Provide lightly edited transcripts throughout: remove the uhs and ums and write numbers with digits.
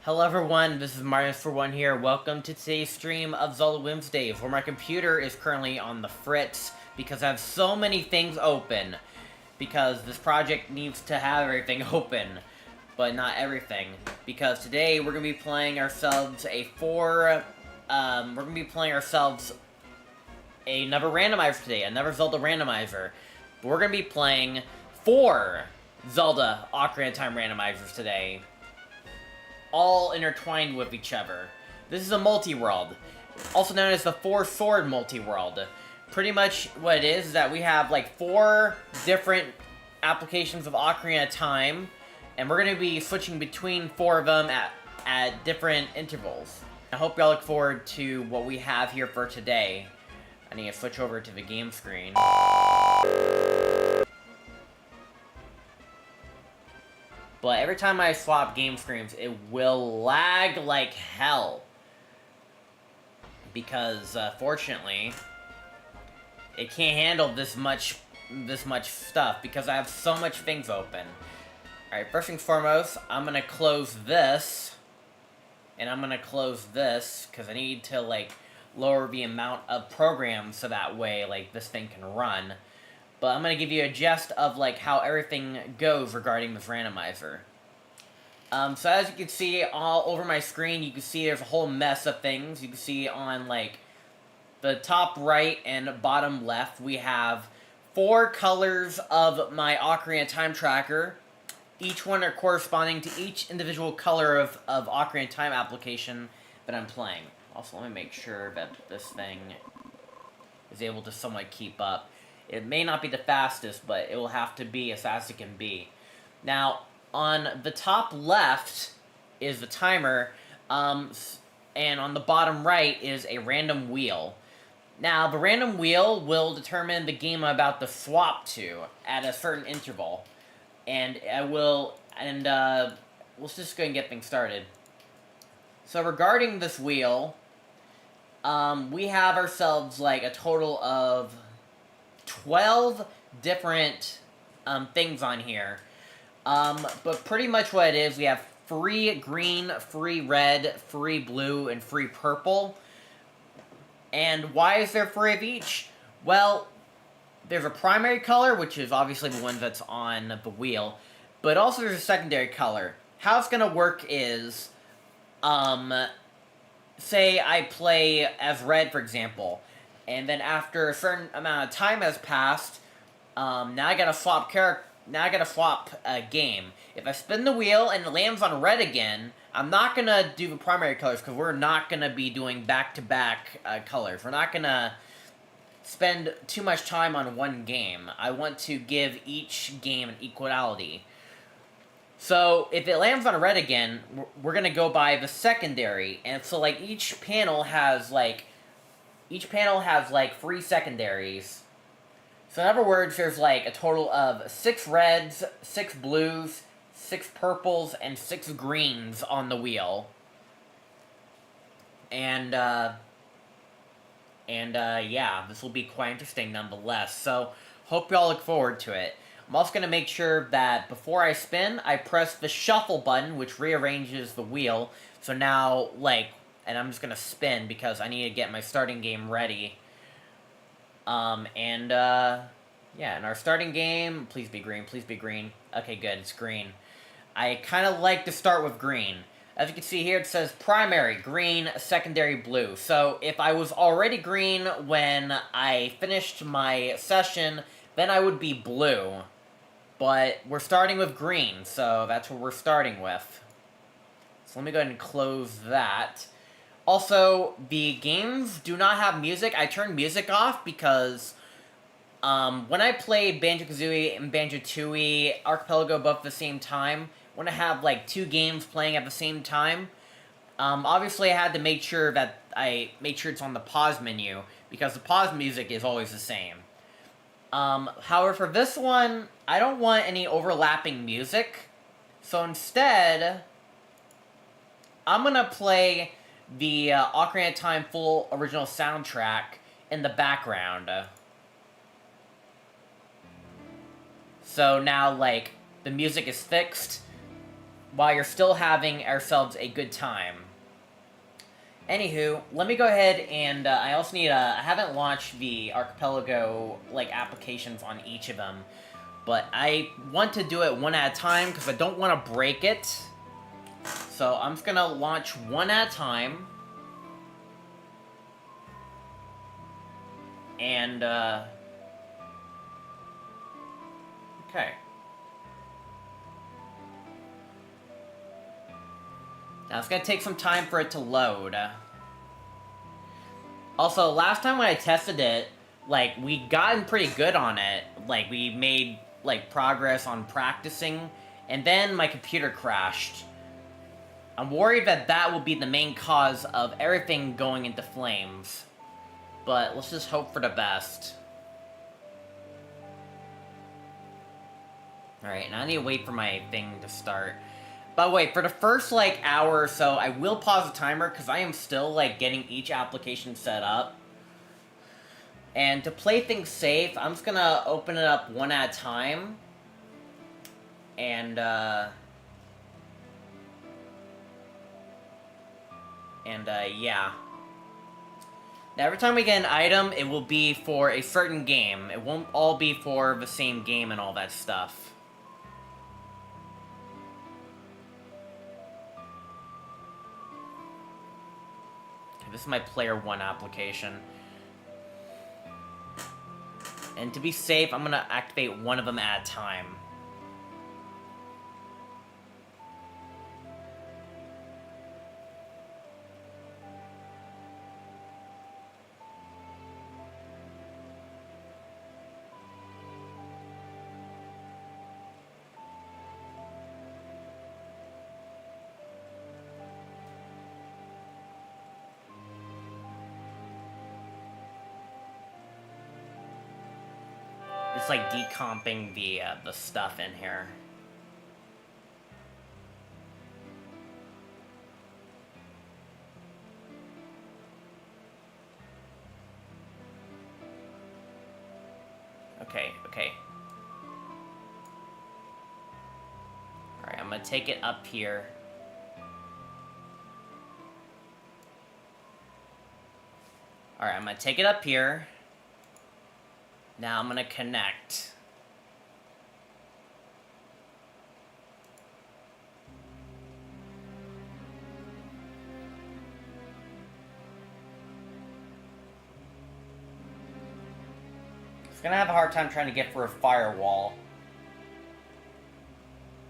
Hello everyone, this is Mardiman641 here. Welcome to today's stream of Zelda Wednesdays, where my computer is currently on the fritz because I have so many things open. Because this project needs to have everything open, but not everything. Because today we're gonna be playing ourselves another randomizer today, another Zelda randomizer. But we're gonna be playing 4 Zelda Ocarina of Time randomizers today, all intertwined with each other. This is a multi-world, also known as the 4-sword multi-world. Pretty much what it is that we have like 4 different applications of Ocarina of Time, and we're going to be switching between 4 of them at different intervals. I hope y'all look forward to what we have here for today. I need to switch over to the game screen. But every time I swap game screens, it will lag like hell. Because, fortunately, it can't handle this much stuff, because I have so much things open. Alright, first things foremost, I'm gonna close this. And I'm gonna close this, because I need to, like, lower the amount of programs so that way, like, this thing can run. But I'm going to give you a gist of, like, how everything goes regarding this randomizer. So as you can see all over my screen, you can see there's a whole mess of things. You can see on, like, the top right and bottom left, we have 4 colors of my Ocarina of Time tracker. Each one are corresponding to each individual color of Ocarina of Time application that I'm playing. Also, let me make sure that this thing is able to somewhat keep up. It may not be the fastest, but it will have to be as fast as it can be. Now, on the top left is the timer, and on the bottom right is a random wheel. Now, the random wheel will determine the game I'm about to swap to at a certain interval. And let's just go and get things started. So regarding this wheel, we have ourselves like a total of 12 different things on here. But pretty much what it is, we have 3 green, 3 red, 3 blue, and 3 purple. And why is there 3 of each? Well, there's a primary color, which is obviously the one that's on the wheel, but also there's a secondary color. How it's gonna work is, say I play as red, for example, and then after a certain amount of time has passed, now I gotta swap a game. If I spin the wheel and it lands on red again, I'm not gonna do the primary colors, because we're not gonna be doing back-to-back colors. We're not gonna spend too much time on one game. I want to give each game an equality. So, if it lands on red again, we're gonna go by the secondary, and so, like, each panel has, like, 3 secondaries. So, in other words, there's, like, a total of 6 reds, 6 blues, 6 purples, and 6 greens on the wheel. And yeah, this will be quite interesting nonetheless, so hope y'all look forward to it. I'm also going to make sure that before I spin, I press the shuffle button, which rearranges the wheel. So now, like, and I'm just going to spin because I need to get my starting game ready. Yeah, in our starting game, please be green, please be green. Okay, good, it's green. I kind of like to start with green. As you can see here, it says primary, green, secondary, blue. So, if I was already green when I finished my session, then I would be blue. But we're starting with green, so that's what we're starting with. So let me go ahead and close that. Also, the games do not have music. I turned music off because when I played Banjo-Kazooie and Banjo-Tooie Archipelago both at the same time, when I have like 2 games playing at the same time, obviously I had to make sure that I make sure it's on the pause menu, because the pause music is always the same. However, for this one, I don't want any overlapping music, so instead, I'm gonna play the Ocarina of Time full original soundtrack in the background. So now, like, the music is fixed, while you're still having ourselves a good time. Anywho, let me go ahead and I also need I haven't launched the Archipelago like applications on each of them, but I want to do it one at a time because I don't want to break it. So I'm just gonna launch one at a time, and okay. Now it's gonna take some time for it to load. Also, last time when I tested it, like, we gotten pretty good on it. Like, we made, like, progress on practicing, and then my computer crashed. I'm worried that that will be the main cause of everything going into flames. But let's just hope for the best. Alright, now I need to wait for my thing to start. By the way, for the first, like, hour or so, I will pause the timer, because I am still, like, getting each application set up. And to play things safe, I'm just gonna open it up one at a time. And, yeah. Now, every time we get an item, it will be for a certain game. It won't all be for the same game and all that stuff. This is my Player 1 application. And to be safe, I'm gonna activate one of them at a time. It's like decomping the stuff in here. Okay. Alright, I'm gonna take it up here. Alright, I'm gonna take it up here. Now I'm gonna connect. It's gonna have a hard time trying to get through a firewall.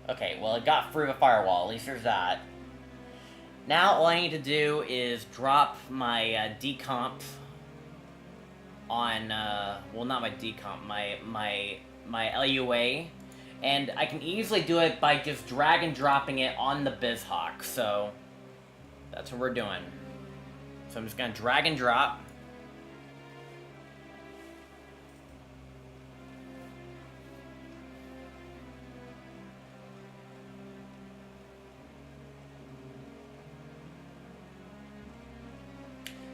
Okay, well, it got through the firewall. At least there's that. Now all I need to do is drop my decomp on, well, not my decomp, my LUA, and I can easily do it by just drag and dropping it on the BizHawk, so that's what we're doing. So I'm just gonna drag and drop.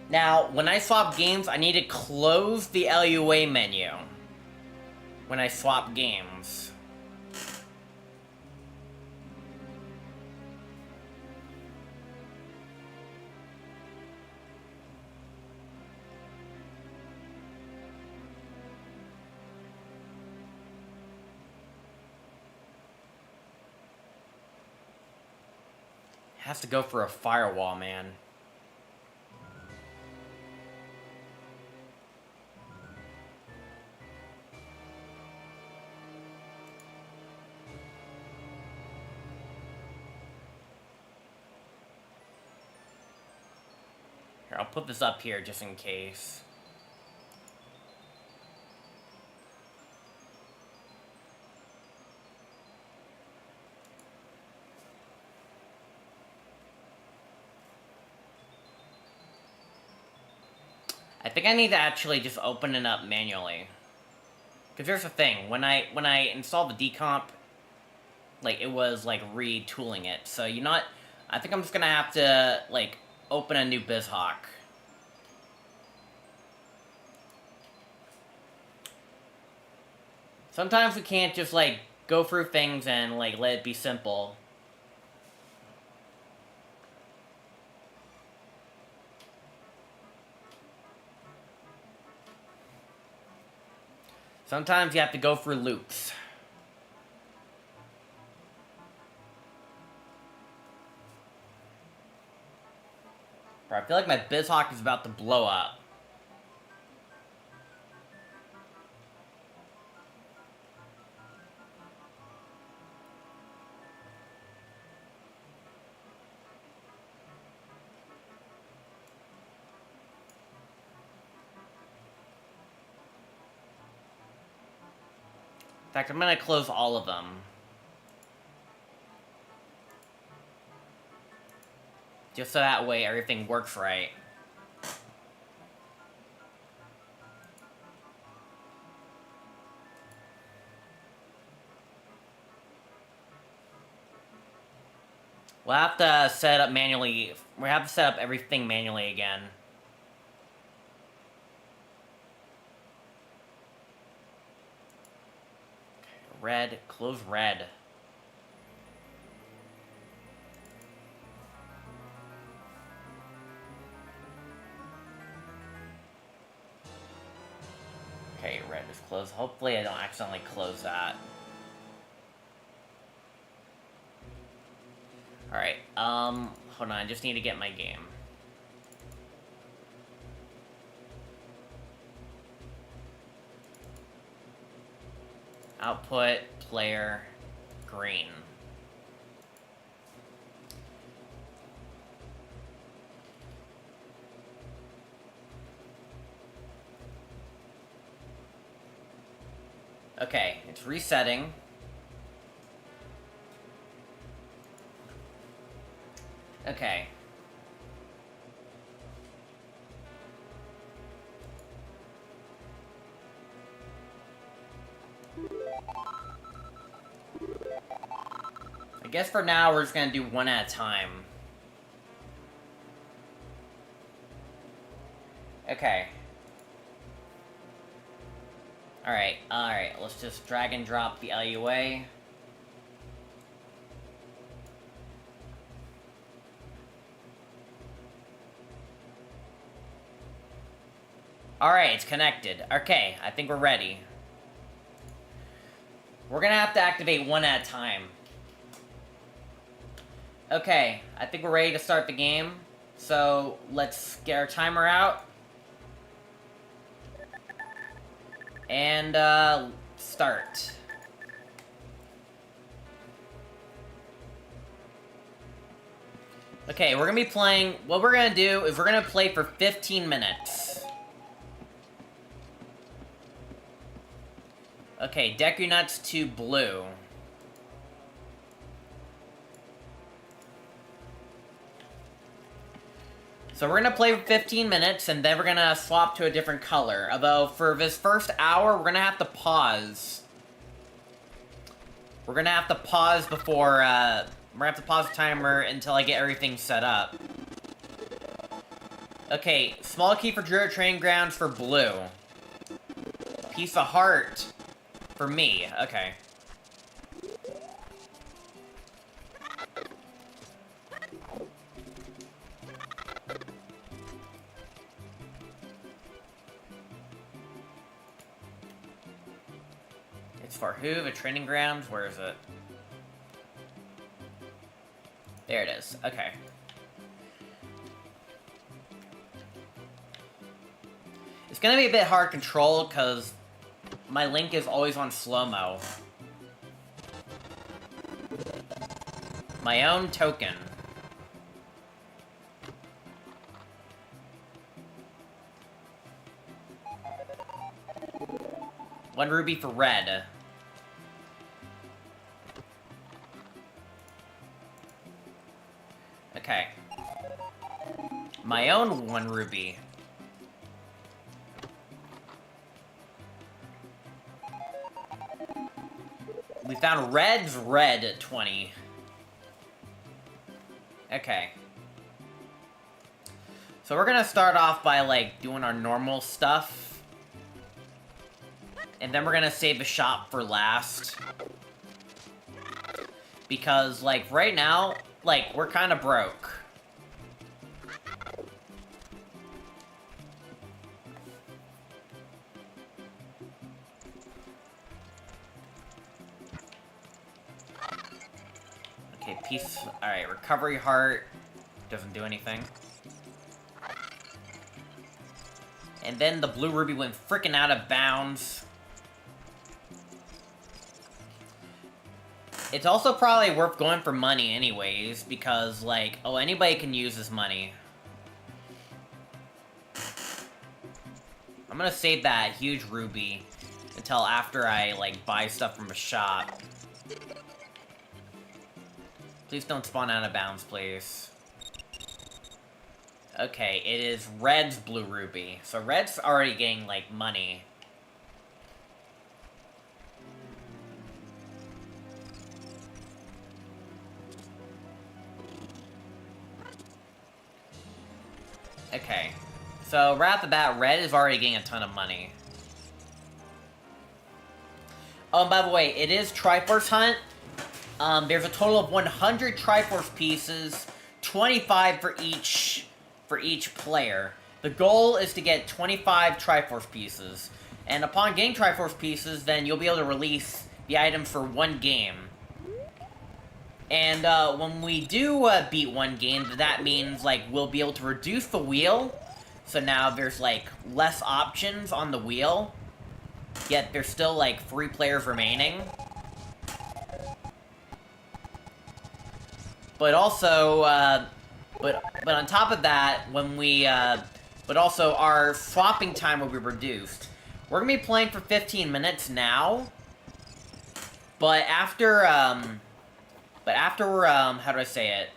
Now, when I swap games, I need to close the LUA menu when I swap games. It has to go for a firewall, man. Here, I'll put this up here just in case. I think I need to actually just open it up manually. Because here's the thing, when I installed the decomp, like, it was, like, retooling it. So, you know what? I think I'm just gonna have to, like, open a new BizHawk. Sometimes we can't just, like, go through things and, like, let it be simple. Sometimes you have to go for loops. Bro, I feel like my BizHawk is about to blow up. In fact, I'm gonna close all of them. Just so that way everything works right. We'll have to set it up manually. We'll have to set up everything manually again. Red, close red. Okay, red is closed. Hopefully I don't accidentally close that. Alright, hold on, I just need to get my game. Output, player, green. Okay, it's resetting. Okay. I guess for now we're just gonna do one at a time. Okay. Alright, let's just drag and drop the LUA. Alright, it's connected. Okay, I think we're ready. We're gonna have to activate one at a time. Okay, I think we're ready to start the game. So, let's get our timer out. And, start. Okay, we're gonna be playing... What we're gonna do is we're gonna play for 15 minutes. Okay, deck your nuts to blue. So we're gonna play for 15 minutes, and then we're gonna swap to a different color. Although, for this first hour, we're gonna have to pause. We're gonna have to pause before, we're gonna have to pause the timer until I get everything set up. Okay, small key for Druid Training Grounds for blue. Piece of heart for me, okay. It's for who? The training grounds? Where is it? There it is. Okay. It's gonna be a bit hard to control because my Link is always on slow-mo. My own token. One ruby for red. Okay. My own one ruby. We found red's red at 20. Okay. So we're gonna start off by, like, doing our normal stuff. And then we're gonna save the shop for last. Because, like, right now, like, we're kinda broke. piece... Alright, recovery heart. Doesn't do anything. And then the blue ruby went freaking out of bounds. It's also probably worth going for money anyways, because, like, oh, anybody can use this money. I'm gonna save that huge ruby until after I, like, buy stuff from a shop. Please don't spawn out of bounds, please. Okay, it is Red's blue ruby. So Red's already getting, like, money. Okay. So, right off the bat, Red is already getting a ton of money. Oh, and by the way, it is Triforce Hunt. There's a total of 100 Triforce pieces, 25 for each player. The goal is to get 25 Triforce pieces. And upon getting Triforce pieces, then you'll be able to release the item for one game. And when we do beat one game, that means, like, we'll be able to reduce the wheel. So now there's, like, less options on the wheel. Yet there's still, like, 3 players remaining. But also, but on top of that, when we, but also our swapping time will be reduced. We're gonna be playing for 15 minutes now. But after, how do I say it?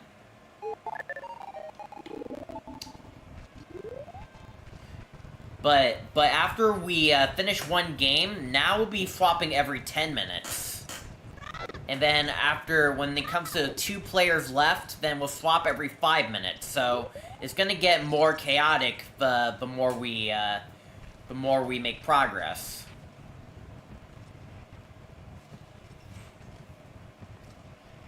But after we finish one game, now we'll be swapping every 10 minutes. And then after, when it comes to 2 players left, then we'll swap every 5 minutes. So it's gonna get more chaotic the more we make progress.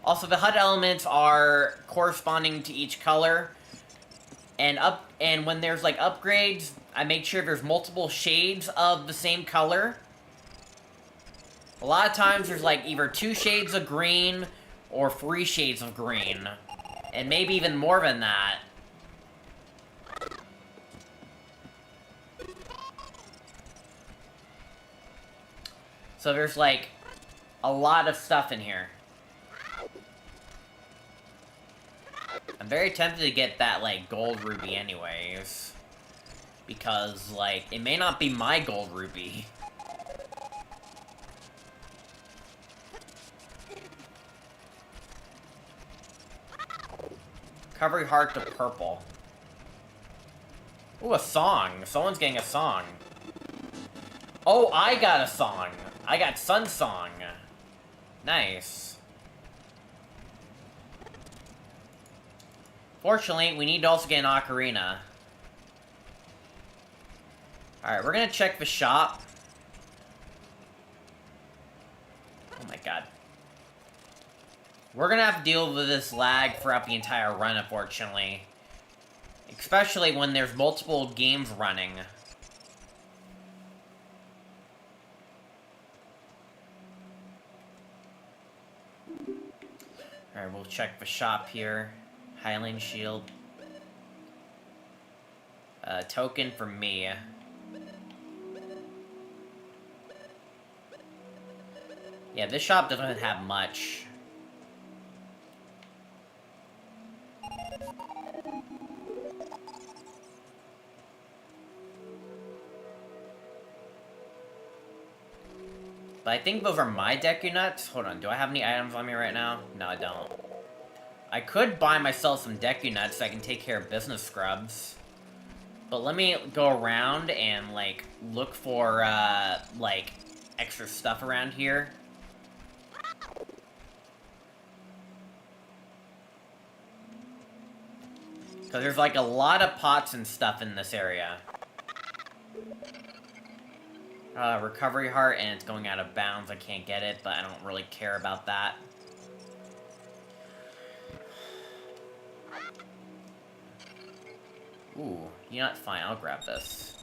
Also, the HUD elements are corresponding to each color. And when there's, like, upgrades, I make sure there's multiple shades of the same color. A lot of times there's, like, either 2 shades of green or 3 shades of green. And maybe even more than that. So there's, like, a lot of stuff in here. I'm very tempted to get that, like, gold ruby anyways. Because, like, it may not be my gold ruby. Recovery heart to purple. Ooh, a song. Someone's getting a song. Oh, I got a song. I got Sun Song. Nice. Fortunately, we need to also get an ocarina. Alright, we're gonna check the shop. Oh my god. We're gonna have to deal with this lag throughout the entire run, unfortunately. Especially when there's multiple games running. Alright, we'll check the shop here. Highland Shield. Token for me. Yeah, this shop doesn't have much. But I think those are my Deku Nuts. Hold on, do I have any items on me right now? No, I don't. I could buy myself some Deku Nuts so I can take care of business scrubs. But let me go around and, like, look for, like, extra stuff around here. Because there's, like, a lot of pots and stuff in this area. Recovery heart, and it's going out of bounds. I can't get it, but I don't really care about that. Ooh, you know what? Fine, I'll grab this.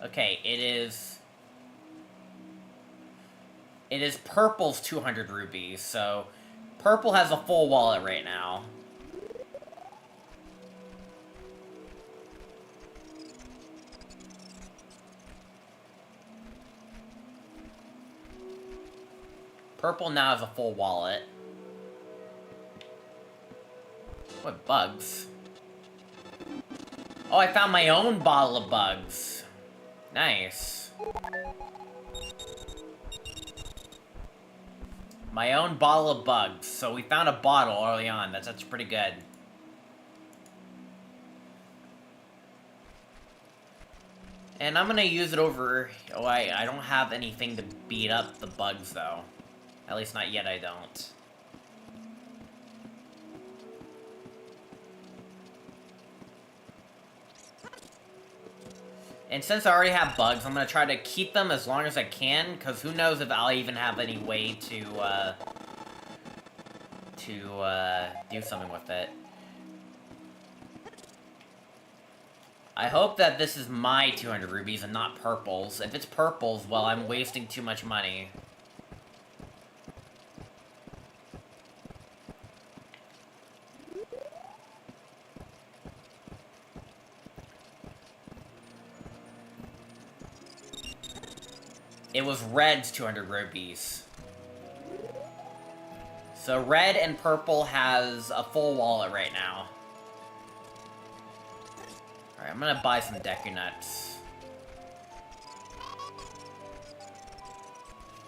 Okay, it is purple's 200 rubies, so Purple has a full wallet right now. Purple now has a full wallet. What bugs? Oh, I found my own bottle of bugs. Nice. My own bottle of bugs. So we found a bottle early on. That's pretty good. And I'm gonna use it over... Oh, I don't have anything to beat up the bugs, though. At least not yet, I don't. And since I already have bugs, I'm gonna try to keep them as long as I can, because who knows if I'll even have any way to do something with it. I hope that this is my 200 rubies and not Purple's. If it's Purple's, well, I'm wasting too much money. It was Red's 200 rupees. So Red and Purple has a full wallet right now. Alright, I'm gonna buy some Deku Nuts.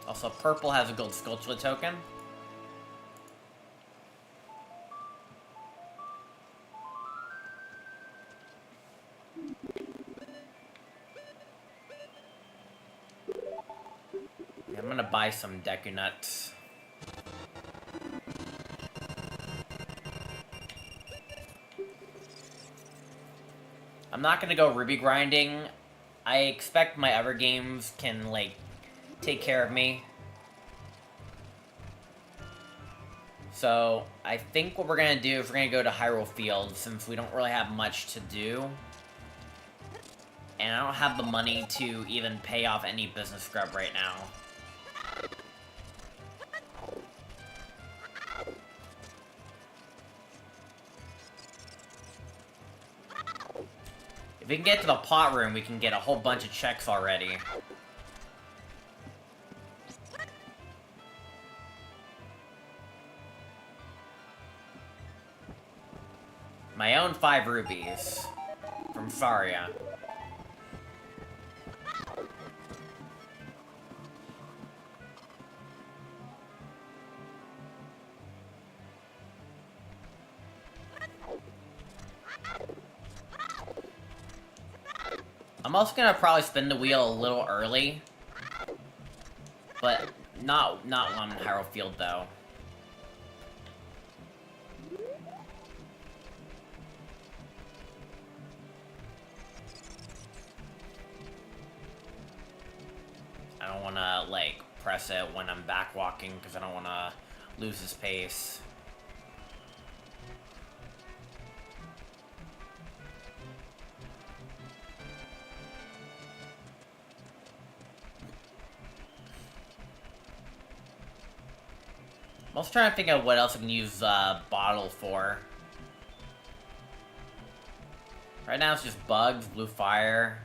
Also, Purple has a gold Skulltula token. I'm gonna buy some Deku Nuts. I'm not gonna go ruby grinding. I expect my other games can, like, take care of me. So, I think what we're gonna do is we're gonna go to Hyrule Field, since we don't really have much to do. And I don't have the money to even pay off any business scrub right now. If we can get to the pot room, we can get a whole bunch of checks already. My own 5 rubies. From Saria. I'm also gonna probably spin the wheel a little early, but not on Hyrule Field though. I don't wanna like press it when I'm back walking because I don't wanna lose this pace. I was trying to think of what else I can use bottle for. Right now it's just bugs, blue fire,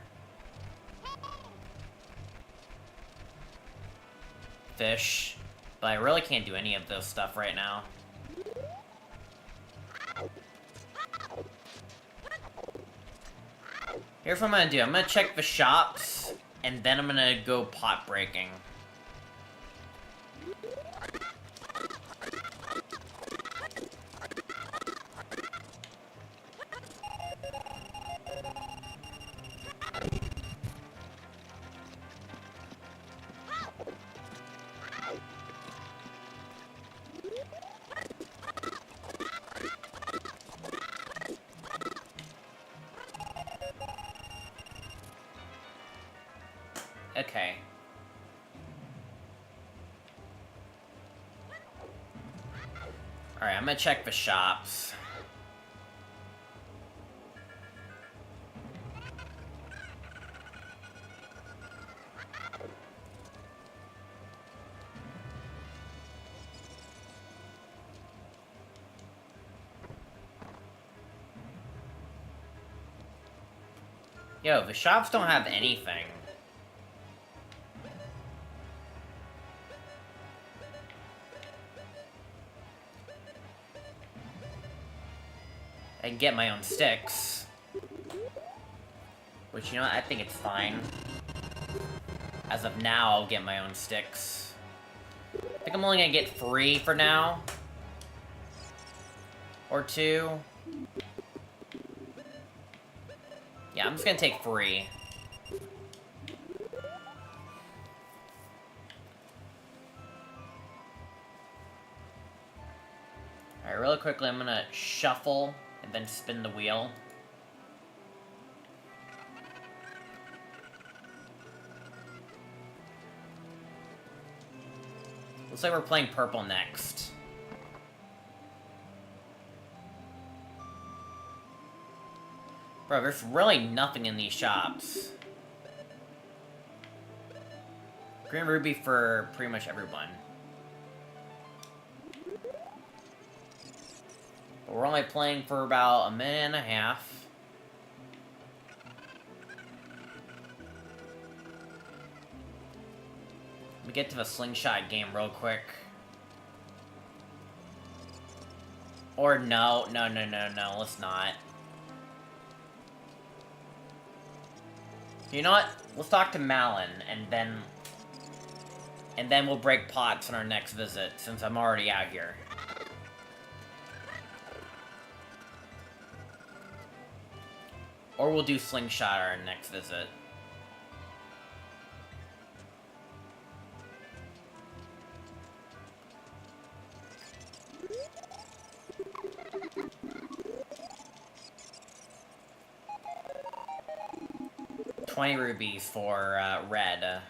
fish, but I really can't do any of those stuff right now. Here's what I'm gonna do. I'm gonna check the shops, and then I'm gonna go pot breaking. Okay. Alright, I'm gonna check the shops. Yo, the shops don't have anything. I can get my own sticks. Which, you know what, I think it's fine. As of now, I'll get my own sticks. I think I'm only gonna get 3 for now. Or 2. Yeah, I'm just gonna take 3. Alright, really quickly, I'm gonna shuffle and then spin the wheel. Looks like we're playing purple next. Bro, there's really nothing in these shops. Green ruby for pretty much everyone. But we're only playing for about a minute and a half. Let me get to the slingshot game real quick. Or no, let's not. You know what? Let's talk to Malin, and then we'll break pots on our next visit, since I'm already out here. Or we'll do slingshot our next visit. $20 rubies for red.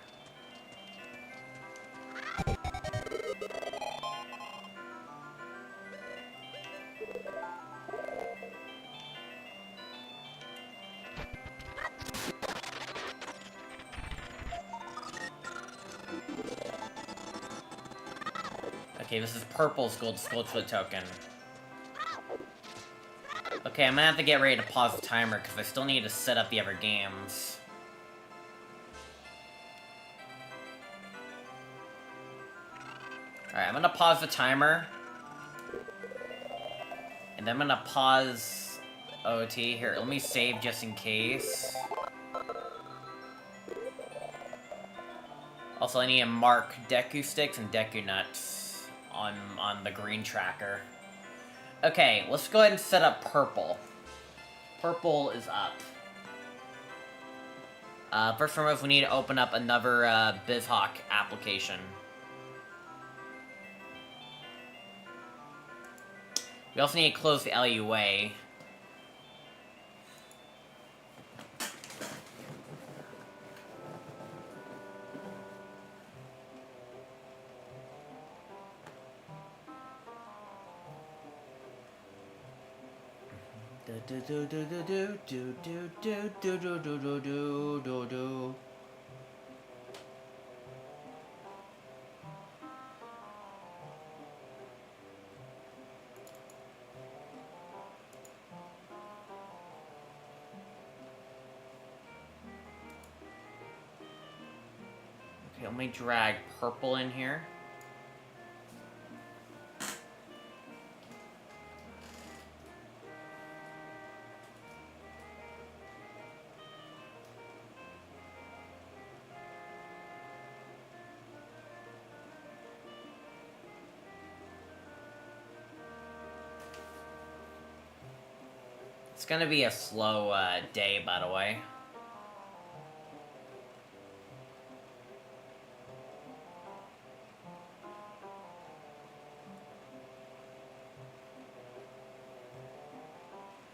Okay, this is purple's gold split token. Okay, I'm gonna have to get ready to pause the timer because I still need to set up the other games. Alright, I'm gonna pause the timer. And then I'm gonna pause OOT. Here, let me save just in case. Also, I need to mark Deku sticks and Deku nuts on the green tracker. Okay, let's go ahead and set up purple. Purple is up. First and foremost, we need to open up another BizHawk application. We also need to close the LUA. Okay, let me drag purple in here. It's gonna be a slow day, by the way.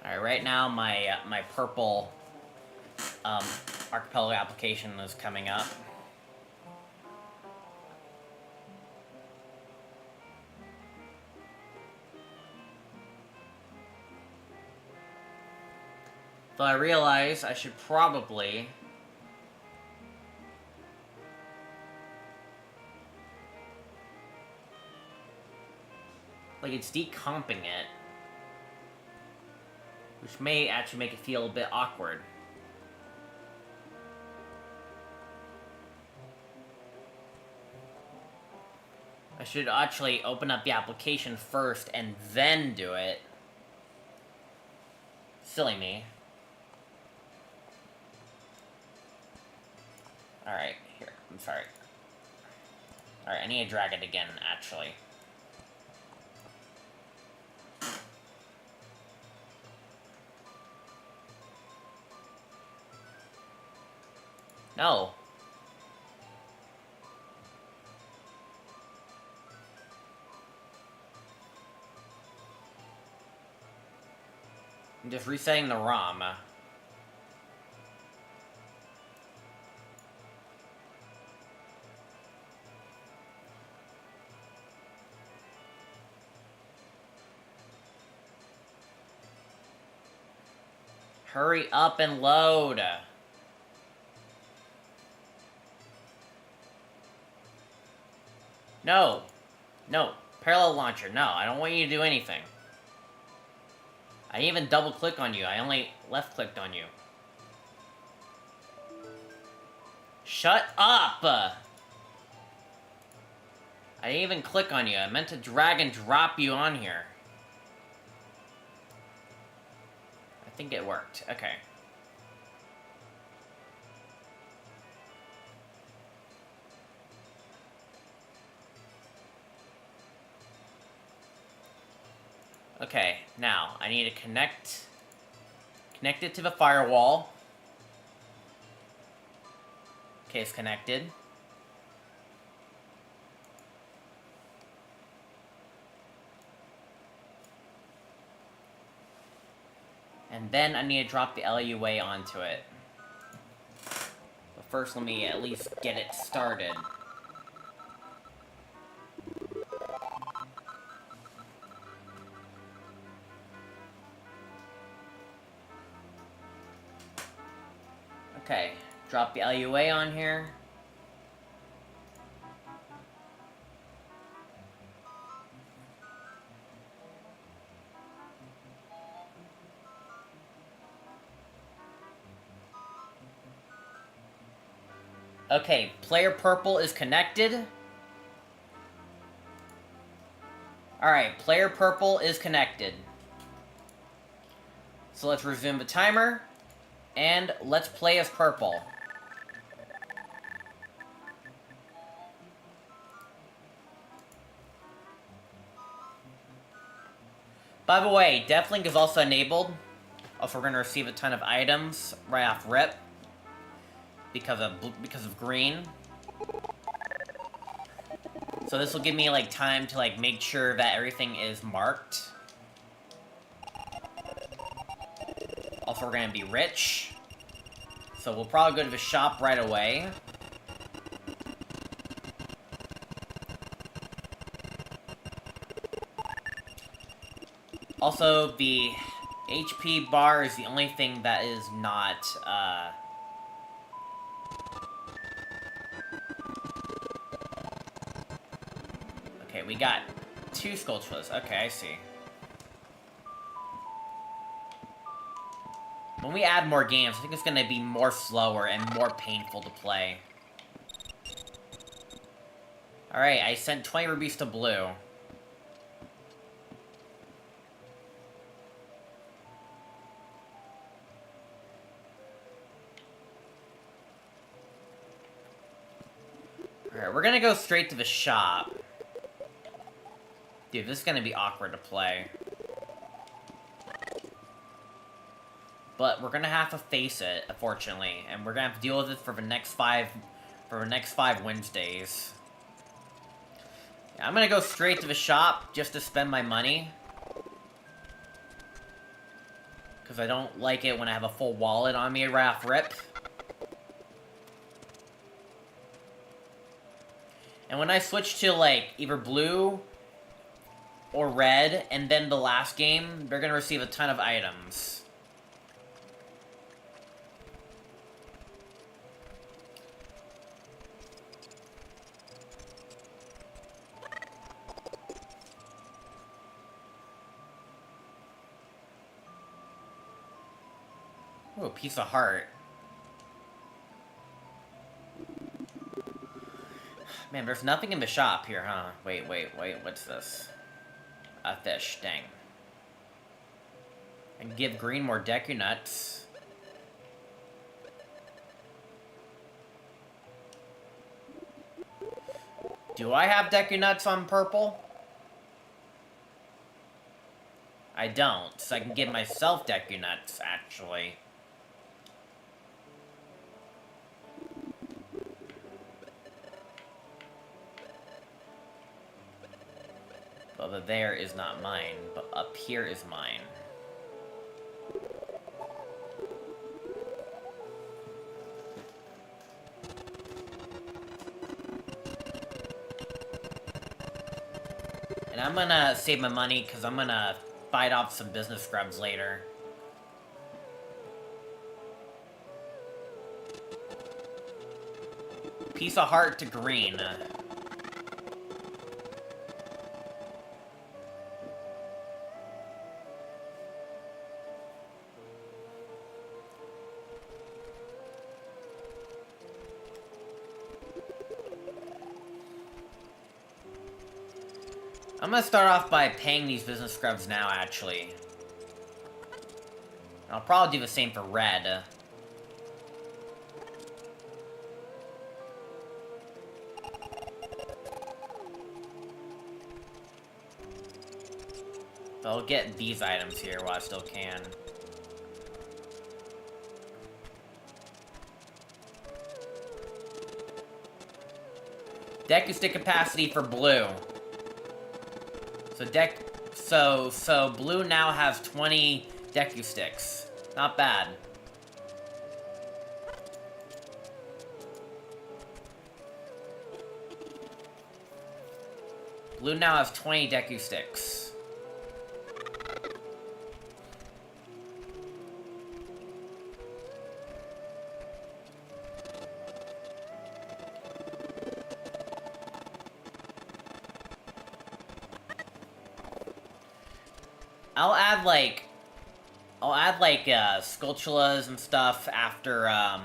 Alright, right now my purple archipelago application is coming up. So I realize I should probably like it's decomping it, which may actually make it feel a bit awkward. I should actually open up the application first and then do it. Silly me. Alright, here. I'm sorry. Alright, I need to drag it again, actually. No. I'm just resetting the ROM. Hurry up and load. No. No. Parallel launcher. No, I don't want you to do anything. I didn't even double click on you. I only left clicked on you. Shut up! I didn't even click on you. I meant to drag and drop you on here. I think it worked. Okay. Okay, now I need to connect it to the firewall. Okay, it's connected. And then I need to drop the LUA onto it. But first, let me at least get it started. Okay, drop the LUA on here. Okay, player purple is connected. Alright, player purple is connected. So let's resume the timer. And let's play as purple. By the way, Deathlink is also enabled. Also, we're going to receive a ton of items right off rip. Because of green. So this will give me, like, time to, like, make sure that everything is marked. Also, we're gonna be rich. So we'll probably go to the shop right away. Also, the HP bar is the only thing that is not, Okay, we got 2 Skulltulas. Okay, I see. When we add more games, I think it's gonna be more slower and more painful to play. Alright, I sent 20 rubies to blue. Alright, we're gonna go straight to the shop. Dude, this is gonna be awkward to play. But we're gonna have to face it, unfortunately, and we're gonna have to deal with it for the next 5 Wednesdays. Yeah, I'm gonna go straight to the shop just to spend my money. Because I don't like it when I have a full wallet on me right off rip. And when I switch to, like, either blue or red, and then the last game, they're gonna receive a ton of items. Ooh, a piece of heart. Man, there's nothing in the shop here, huh? Wait, what's this? A fish, dang. And give green more Deku Nuts. Do I have Deku Nuts on purple? I don't, so I can give myself Deku Nuts, actually. Well, the there is not mine, but up here is mine. And I'm gonna save my money, because I'm gonna fight off some business scrubs later. Piece of heart to green. I'm gonna start off by paying these business scrubs now, actually. I'll probably do the same for red. But I'll get these items here while I still can. Deku stick capacity for blue. So blue now has 20 Deku sticks. Not bad. Blue now has 20 Deku sticks. I'll add like Skulltulas and stuff after, how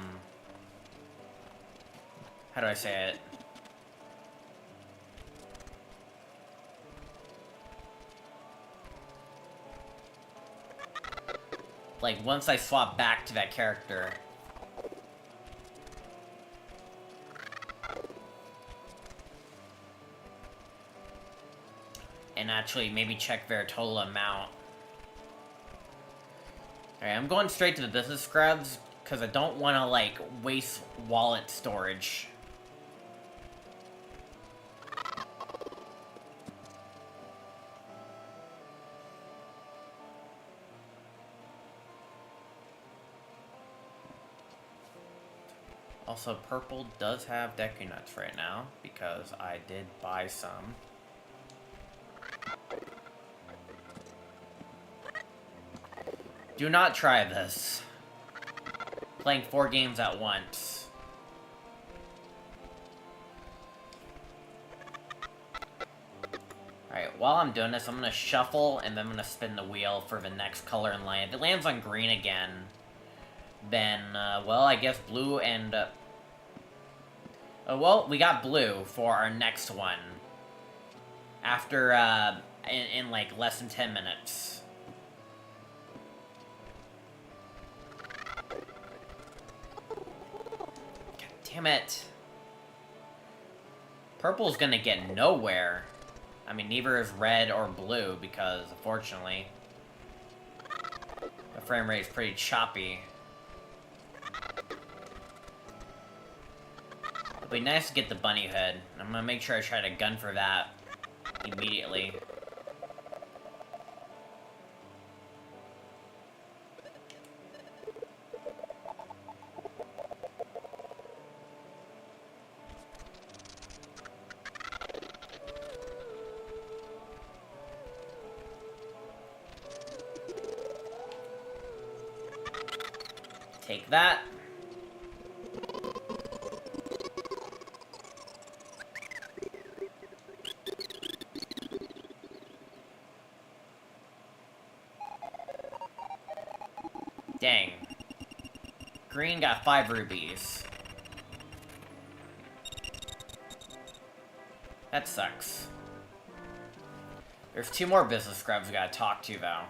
do I say it? Like, once I swap back to that character. And actually, maybe check their total amount. Alright, I'm going straight to the business scrubs, because I don't want to, like, waste wallet storage. Also, purple does have Deku Nuts right now, because I did buy some. Do not try this. Playing 4 games at once. Alright, while I'm doing this, I'm gonna shuffle, and then I'm gonna spin the wheel for the next color in line. If it lands on green again, then, well, I guess blue and, well, we got blue for our next one. After, in like, less than 10 minutes. Damn it. Purple's gonna get nowhere. I mean, neither is red or blue, because, unfortunately, the frame rate is pretty choppy. It'd be nice to get the bunny hood. I'm gonna make sure I try to gun for that immediately. Take that. Dang. Green got 5 rubies. That sucks. There's 2 more business scrubs we gotta talk to, though.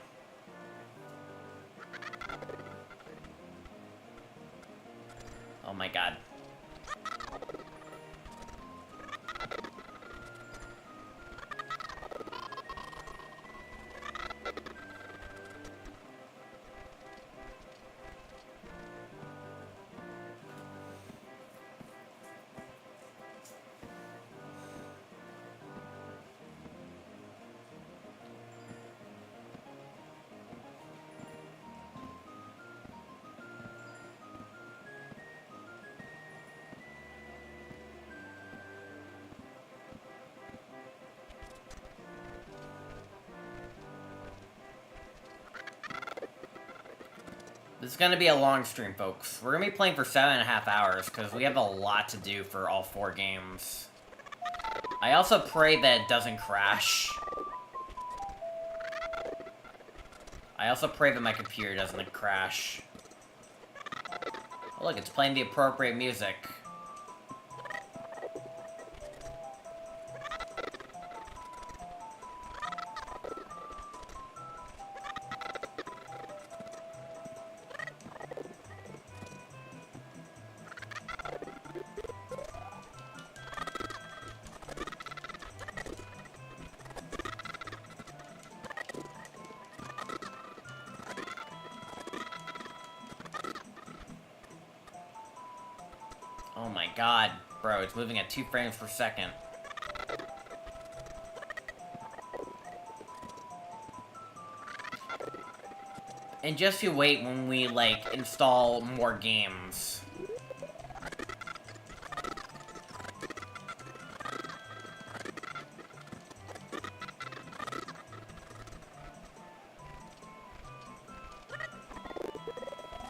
Oh my god. This is gonna be a long stream, folks. We're gonna be playing for 7.5 hours, because we have a lot to do for all 4 games. I also pray that it doesn't crash. I also pray that my computer doesn't crash. Oh, look, it's playing the appropriate music. Oh my god, bro, it's moving at 2 frames per second. And just you wait when we, like, install more games.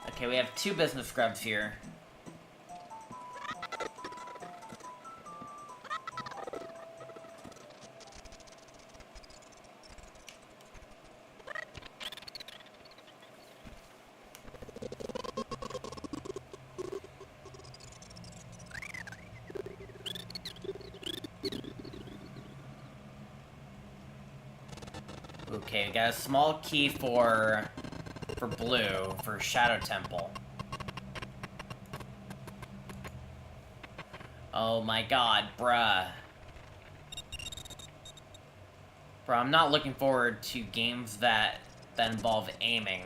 Okay, we have 2 business scrubs here. Okay, we got a small key for blue, for Shadow Temple. Oh my god, bruh. Bro, I'm not looking forward to games that involve aiming.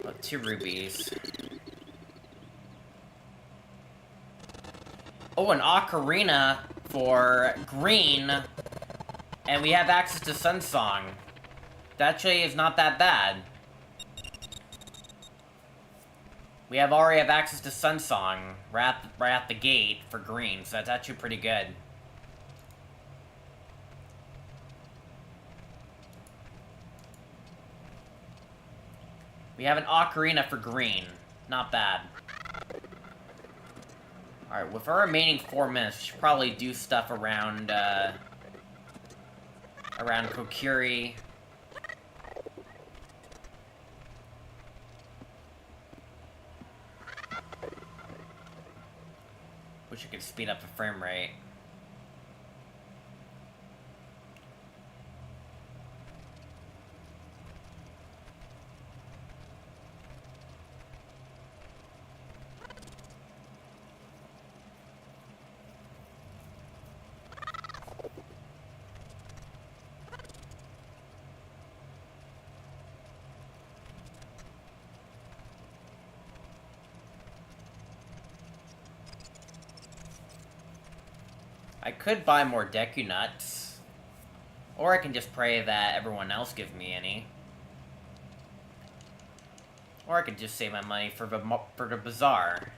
Oh, 2 rubies. Oh, an ocarina for green, and we have access to Sunsong. That actually is not that bad. We already have access to Sunsong right at the gate for green, so that's actually pretty good. We have an ocarina for green. Not bad. Alright, with our remaining 4 minutes, we should probably do stuff around, around Kokiri. Wish I could speed up the frame rate. I could buy more Deku Nuts. Or I can just pray that everyone else gives me any. Or I could just save my money for the bazaar.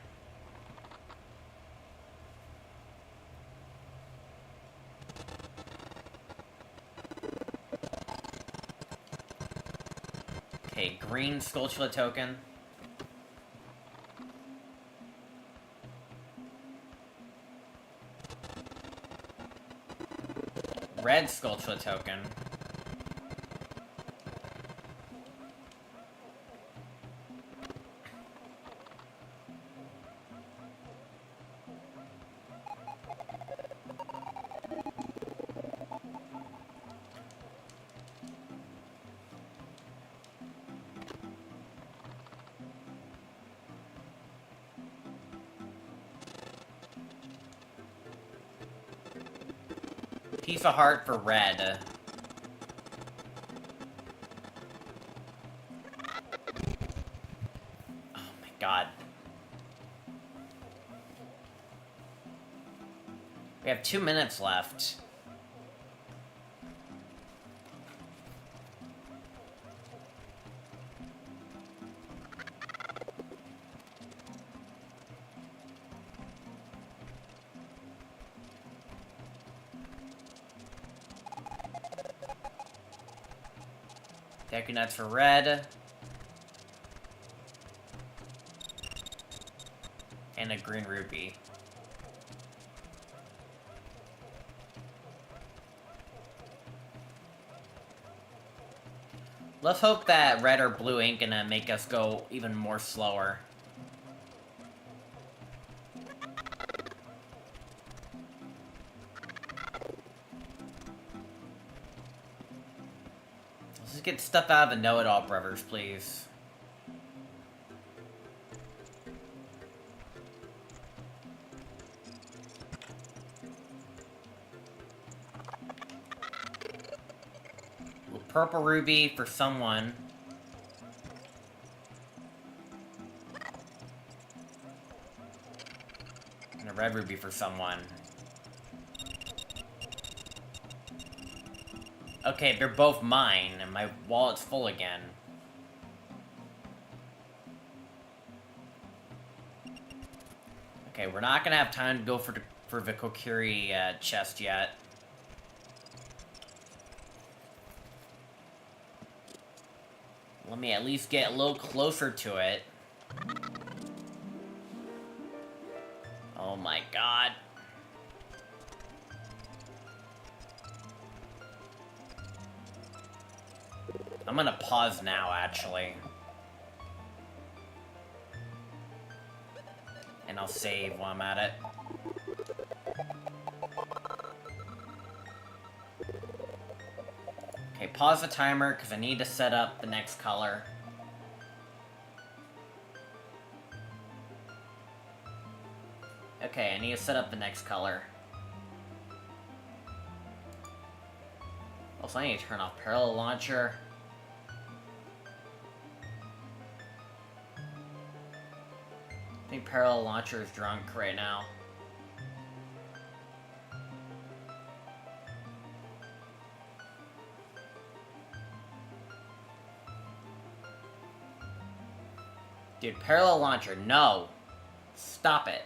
Okay, green Skulltula token. Red Skulltula token. Piece of heart for red. Oh my god. We have 2 minutes left. Deku nuts for red. And a green rupee. Let's hope that red or blue ain't gonna make us go even more slower. Let's just get stuff out of the know-it-all brothers, please. Purple ruby for someone. And a red ruby for someone. Okay, they're both mine, and my wallet's full again. Okay, we're not gonna have time to go for the Kokiri chest yet. Let me at least get a little closer to it. Oh my god. I'm gonna pause now, actually. And I'll save while I'm at it. Okay, pause the timer, because I need to set up the next color. Okay, I need to set up the next color. Also, I need to turn off parallel launcher. I think parallel launcher is drunk right now. Dude, parallel launcher, no! Stop it.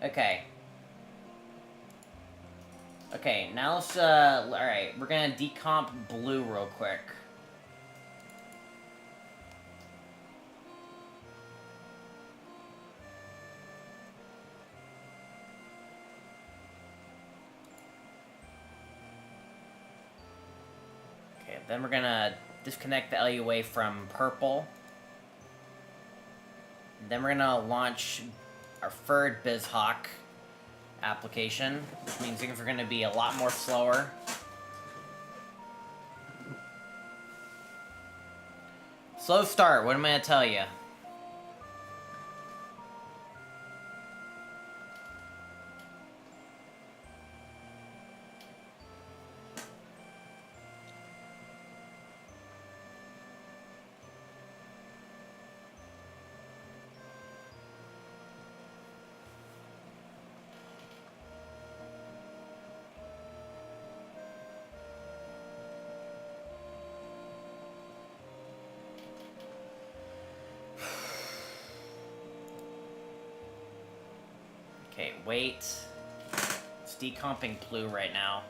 Okay. Okay, now let's, alright, we're gonna decomp blue real quick. Okay, then we're gonna disconnect the LUA from purple. Then we're gonna launch our third BizHawk application, which means things are gonna be a lot more slower. Slow start, what am I gonna tell you? Okay, wait. It's decomping blue right now.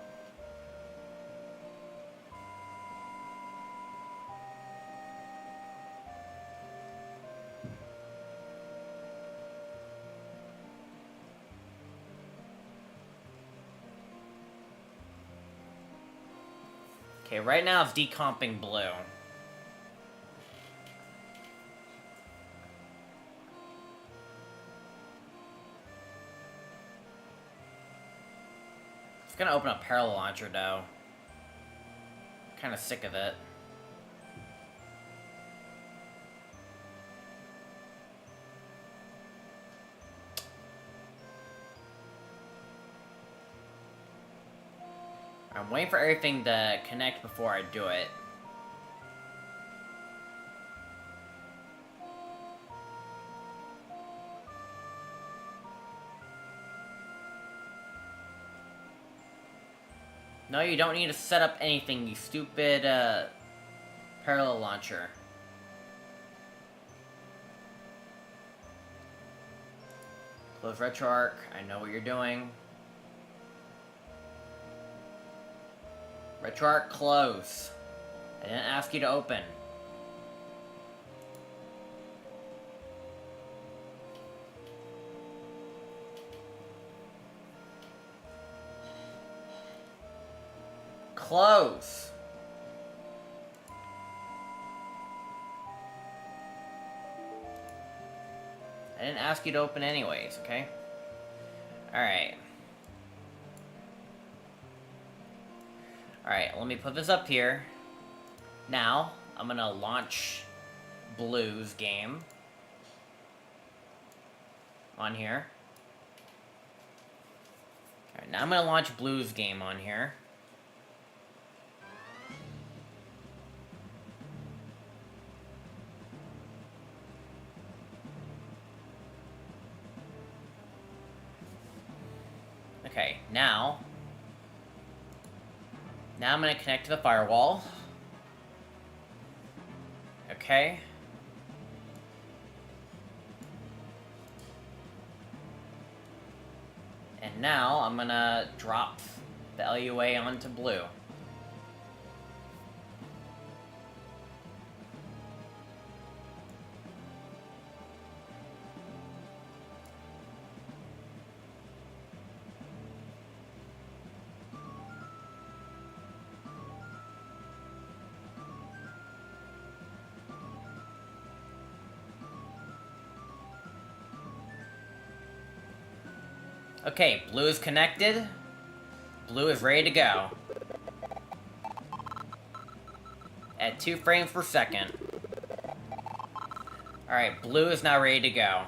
Okay, right now it's decomping blue. It's gonna open up parallel launcher though. Kinda sick of it. I'm waiting for everything to connect before I do it. No, you don't need to set up anything, you stupid, parallel launcher. Close RetroArch. I know what you're doing. RetroArch, close. I didn't ask you to open. Close. I didn't ask you to open anyways, okay? Alright. Alright, let me put this up here. Now, I'm gonna launch Blue's game. On here. Alright, now I'm gonna launch Blue's game on here. Okay, now I'm gonna connect to the firewall. Okay. And now I'm gonna drop the LUA onto Blue. Okay, Blue is connected. Blue is ready to go. At 2 frames per second. Alright, Blue is now ready to go.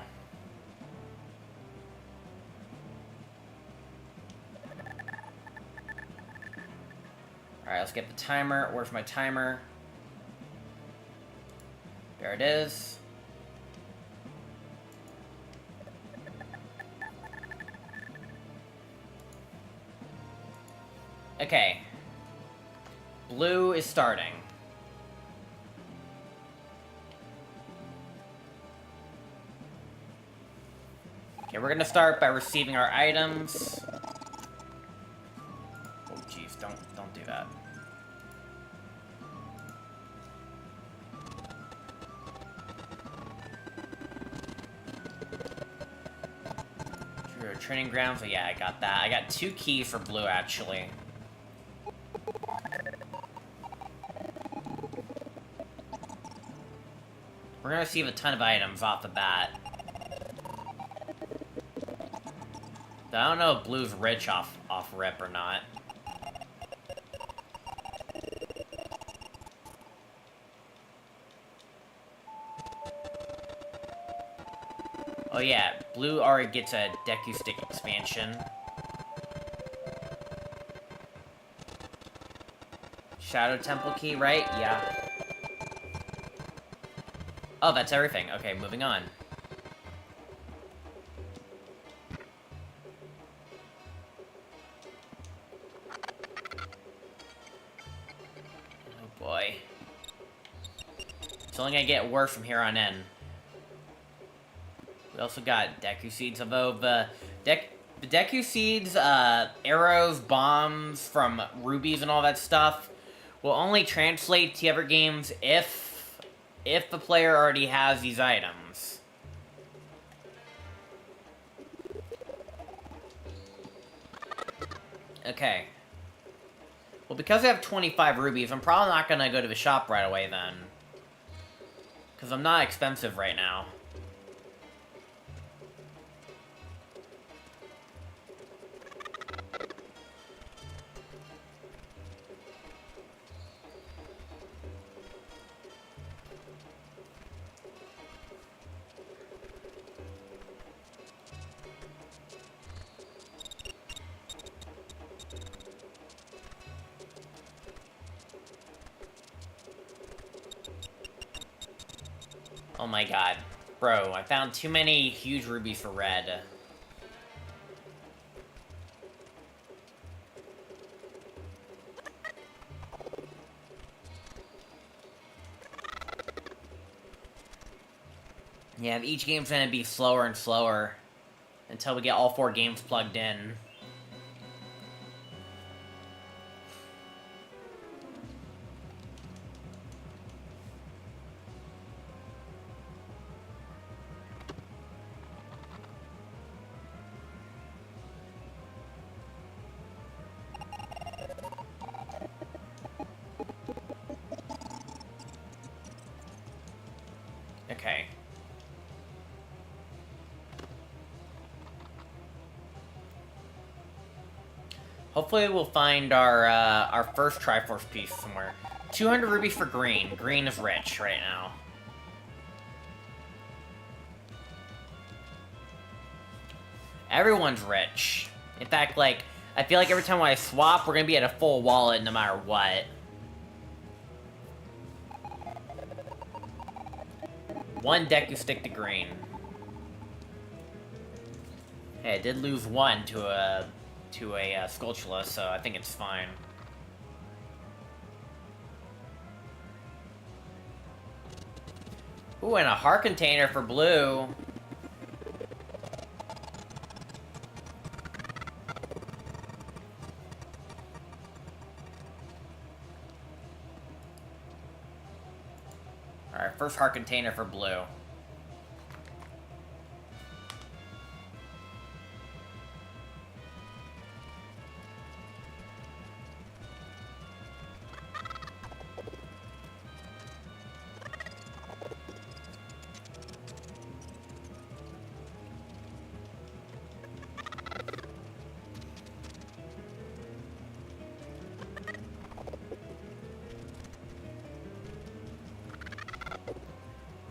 Alright, let's get the timer. Where's my timer? There it is. Okay. Blue is starting. Okay, we're gonna start by receiving our items. Oh jeez, don't do that. Training grounds, so yeah, I got that. I got 2 keys for Blue, actually. We're gonna receive a ton of items off the bat. I don't know if Blue's rich off rip or not. Oh yeah, Blue already gets a Deku Stick expansion. Shadow Temple key, right? Yeah. Oh, that's everything. Okay, moving on. Oh boy. It's only gonna get worse from here on in. We also got Deku Seeds above the Deku Seeds, arrows, bombs from rubies and all that stuff will only translate to other games if the player already has these items. Okay. Well, because I have 25 rubies, I'm probably not gonna go to the shop right away then. Because I'm not expensive right now. Oh my god. Bro, I found too many huge rubies for red. Yeah, each game's gonna be slower and slower until we get all 4 games plugged in. Okay. Hopefully we'll find our first Triforce piece somewhere. 200 rubies for green. Green is rich right now. Everyone's rich. In fact, like, I feel like every time I swap, we're gonna be at a full wallet no matter what. One Deku stick to green. Hey, I did lose one to a Skulltula, so I think it's fine. Ooh, and a heart container for blue. Alright, first heart container for blue.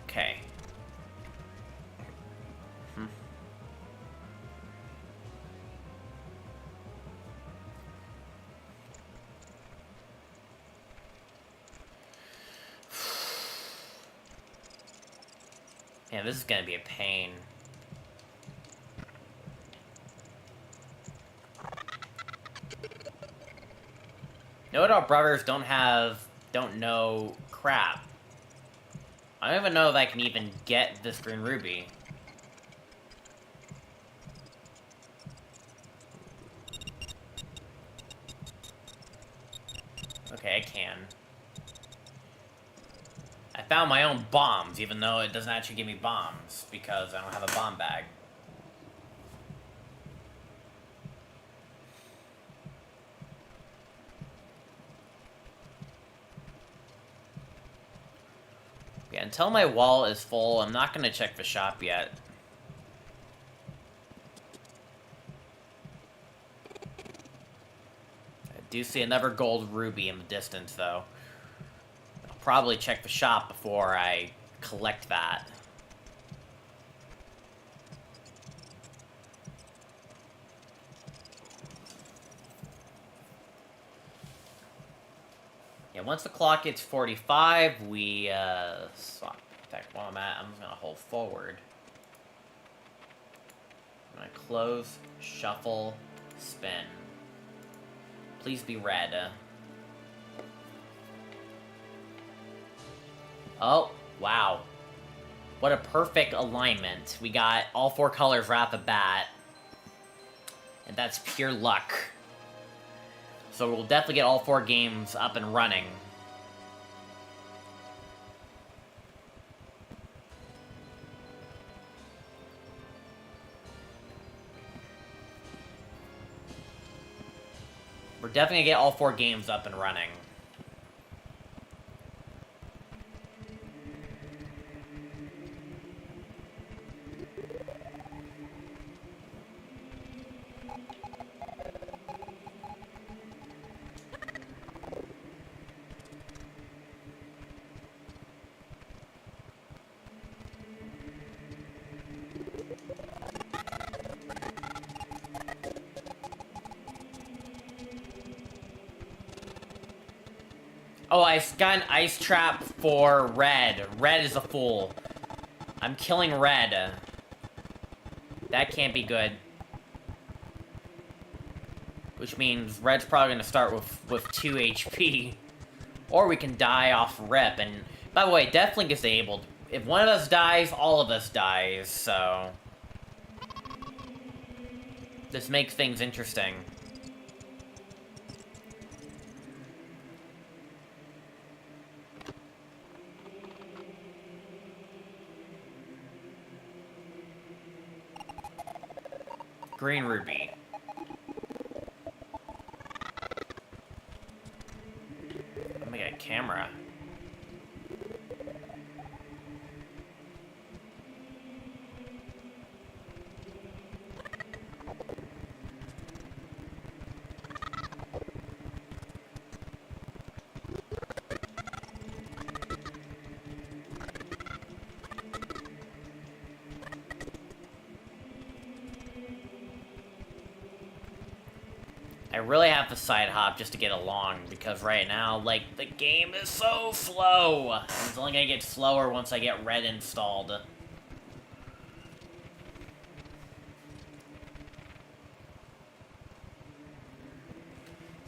Okay. Yeah, this is gonna be a pain. Know-it-all brothers don't know crap. I don't even know if I can even get this green ruby. Okay, I can. I found my own bombs, even though it doesn't actually give me bombs, because I don't have a bomb bag. Yeah, until my wallet is full, I'm not gonna check the shop yet. I do see another gold ruby in the distance, though. I'll probably check the shop before I collect that. Yeah, once the clock hits 45, we, swap. In fact, while I'm at, I'm just gonna hold forward. I'm gonna close, shuffle, spin. Please be red. Oh, wow. What a perfect alignment. We got all 4 colors right off the bat. And that's pure luck. So we'll definitely get all 4 games up and running. We're definitely gonna get all 4 games up and running. Oh, I got an ice trap for red. Red is a fool. I'm killing red. That can't be good. Which means red's probably gonna start with 2 HP. Or we can die off rip, and... By the way, Deathlink is disabled. If one of us dies, all of us dies, so... This makes things interesting. Green ruby. Let me get a camera. I really have to side hop just to get along, because right now, like, the game is so slow! It's only gonna get slower once I get red installed.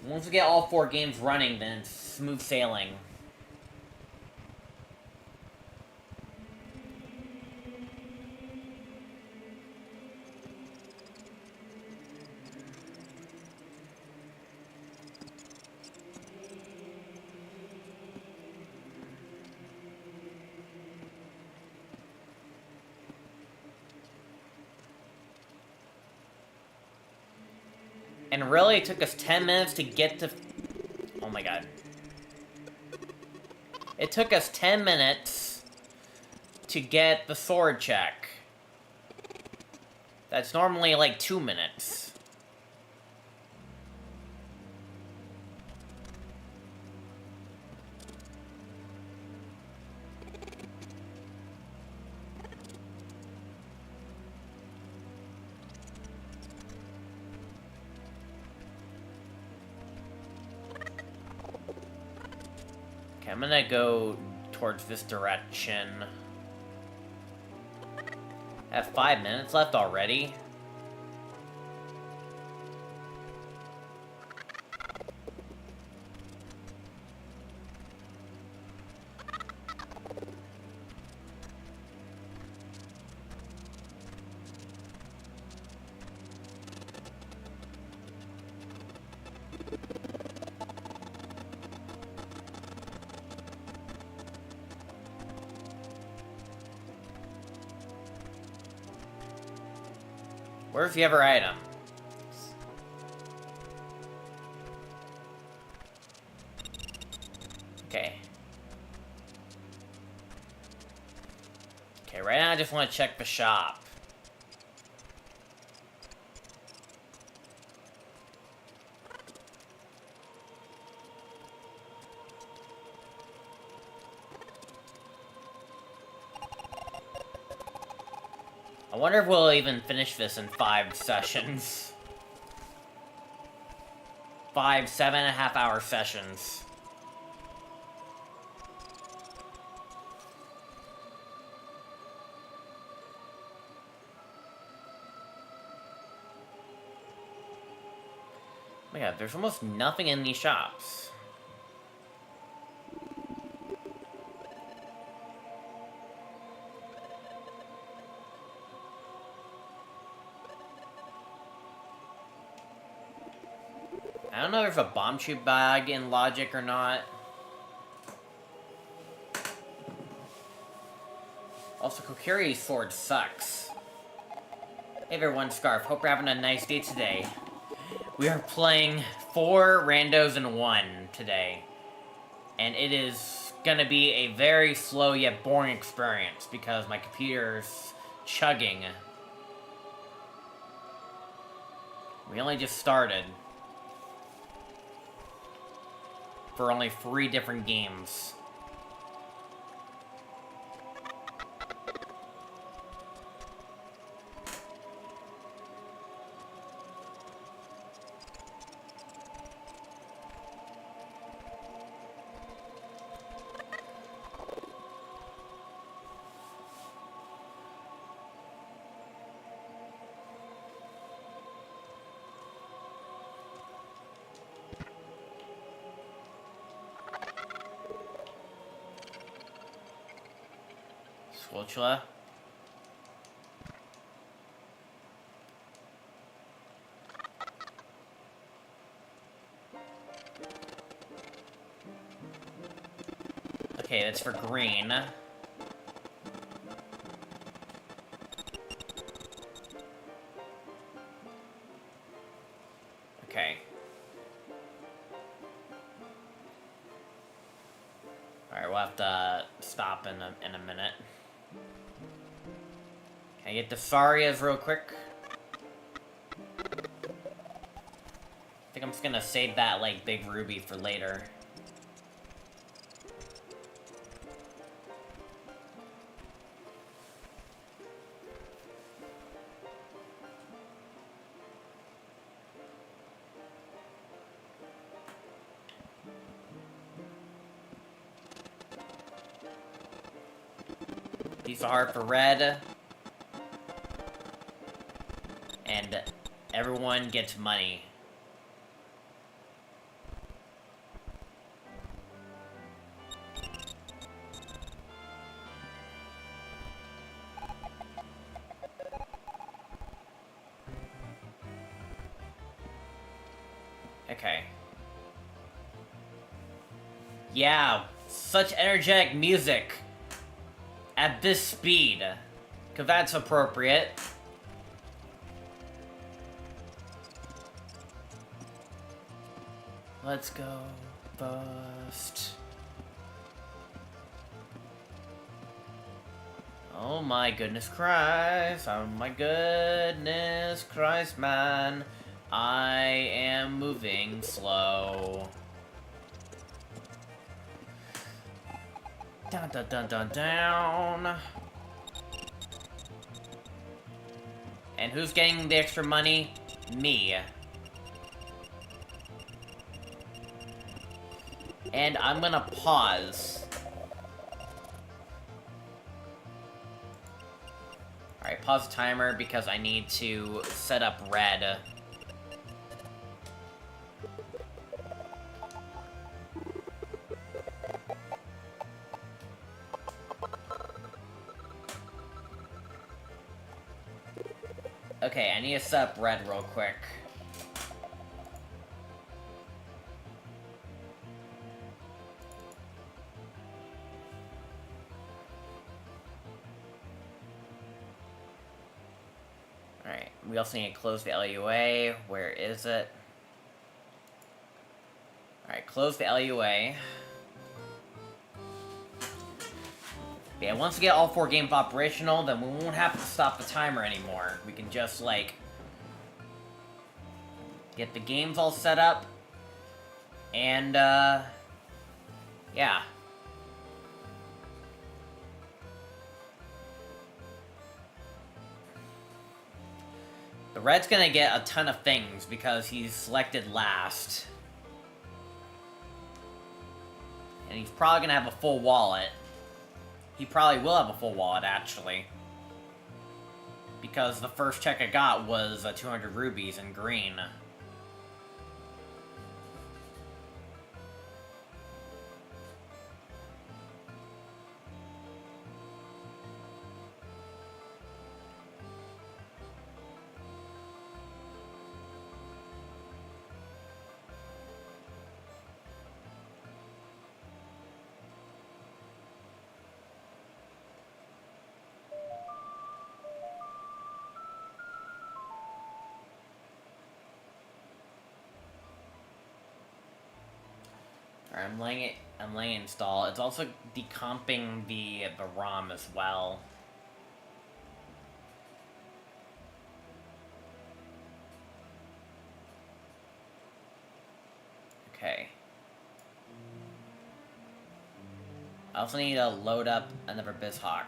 Once we get all 4 games running, then it's smooth sailing. And really, it took us 10 minutes to get to... Oh my god. It took us 10 minutes to get the sword check. That's normally like 2 minutes. Okay, I'm gonna go towards this direction. I have 5 minutes left already. Where's the other item? Okay. Okay, right now I just want to check the shop. I wonder if we'll even finish this in 5 sessions. 5 7.5 hour sessions. Oh my god, there's almost nothing in these shops. I don't know if there's a bomb tube bag in Logic or not. Also, Kokiri's sword sucks. Hey everyone, Scarf. Hope you're having a nice day today. We are playing 4 randos in 1 today. And it is gonna be a very slow yet boring experience because my computer's chugging. We only just started. For only 3 different games. Spatula. Okay, that's for green. Okay. Alright, we'll have to stop in a minute. Can I get the Sarias real quick? I think I'm just gonna save that, like, big ruby for later. Piece of heart for red. And everyone gets money. Okay. Yeah, such energetic music. At this speed. 'Cause that's appropriate. Let's go first. Oh my goodness Christ. Oh my goodness Christ, man. I am moving slow. Dun dun dun dun down. And who's getting the extra money? Me. And I'm gonna pause. Alright, pause the timer because I need to set up red. Okay, I need to set up red real quick. Alright, we also need to close the LUA. Where is it? Alright, close the LUA. Yeah, once we get all 4 games operational, then we won't have to stop the timer anymore. We can just, like, get the games all set up, and, yeah. The red's gonna get a ton of things because he's selected last. And he's probably gonna have a full wallet. He probably will have a full wallet, actually. Because the first check I got was 200 rubies in green. Alright, I'm laying install. It's also decomping the ROM as well. Okay. I also need to load up another BizHawk.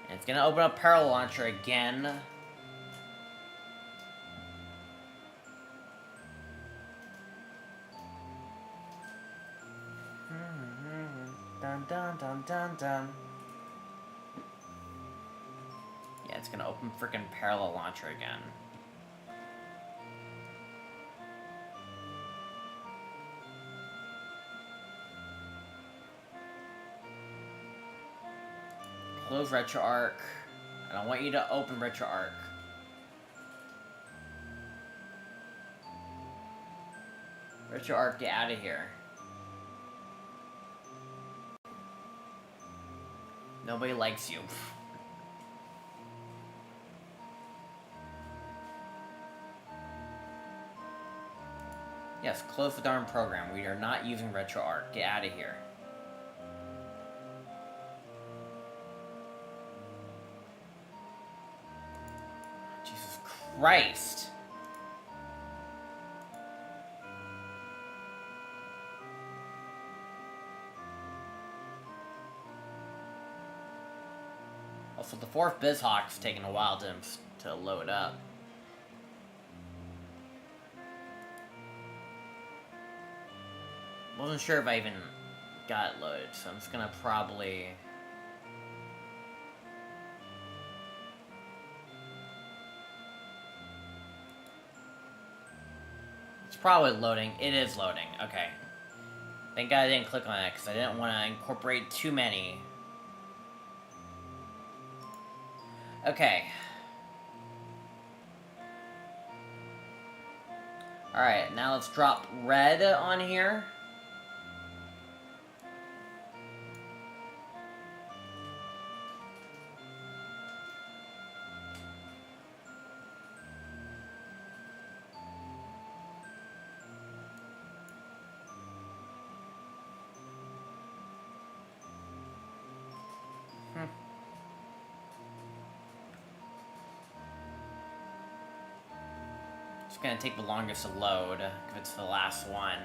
And it's gonna open up Parallel Launcher again. Dun dun dun dun dun. Yeah, it's gonna open frickin' Parallel Launcher again. close RetroArch. I don't want you to open RetroArch. RetroArch, get out of here. Nobody likes you. Yes, close the darn program. We are not using RetroArch. Get out of here. Jesus Christ. Also, the fourth BizHawk's taking a while to load up. Wasn't sure if I even got it loaded, so I'm just gonna probably... It's probably loading. It is loading. Okay. Thank God I didn't click on it, because I didn't want to incorporate too many. Okay. Alright, now let's drop red on here. It's gonna take the longest to load, if it's the last one.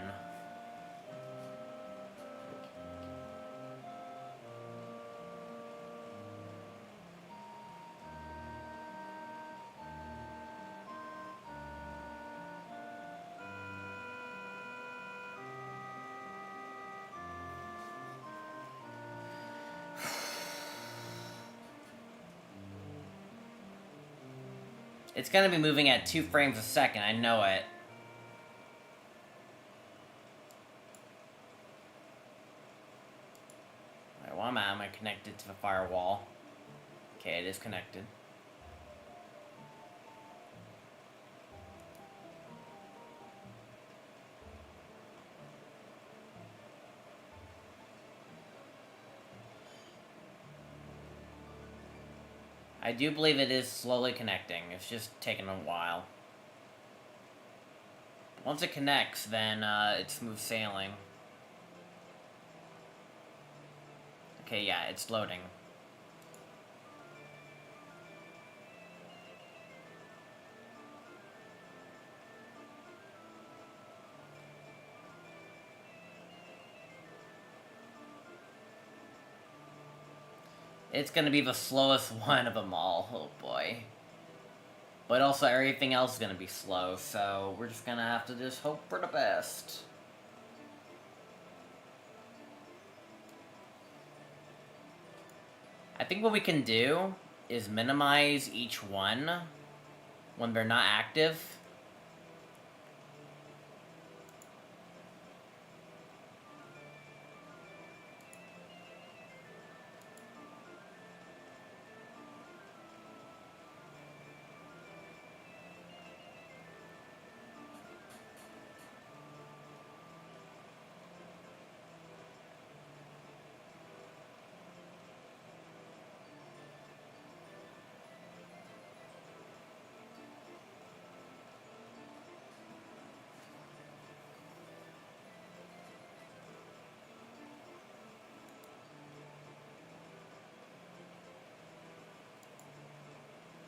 It's gonna be moving at 2 frames a second, I know it. Alright, well, am I connected to the firewall? Okay, it is connected. I do believe it is slowly connecting. It's just taking a while. Once it connects, then it's smooth sailing. Okay, yeah, it's loading. It's gonna be the slowest one of them all, oh boy. But also everything else is gonna be slow, so we're just gonna have to just hope for the best. I think what we can do is minimize each one when they're not active.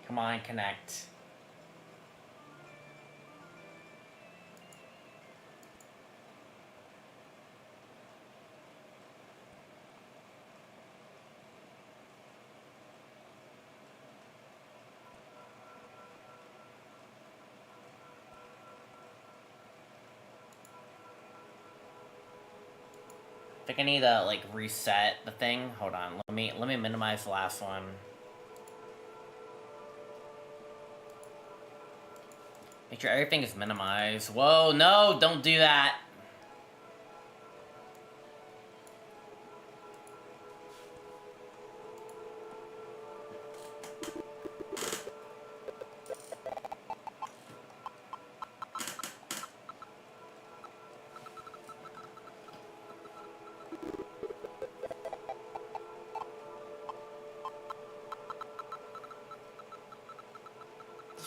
Come on, connect. I think I need to, like, reset the thing. Hold on, let me minimize the last one. Make sure everything is minimized. Whoa, no, don't do that.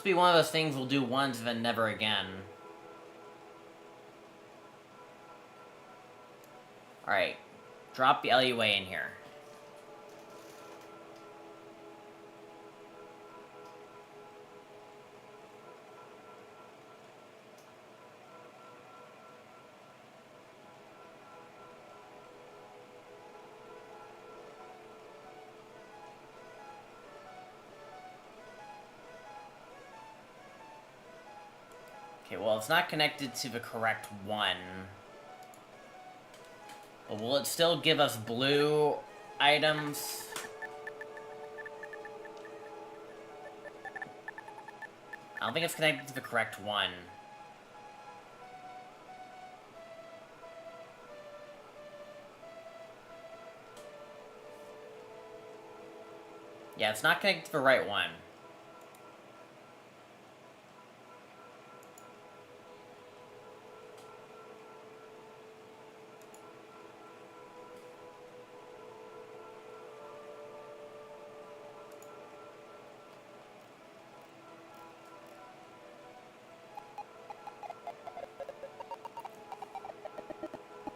be one of those things we'll do once and then never again. Alright. Drop the LUA in here. Okay, well, it's not connected to the correct one. But will it still give us blue items? I don't think it's connected to the correct one. Yeah, it's not connected to the right one.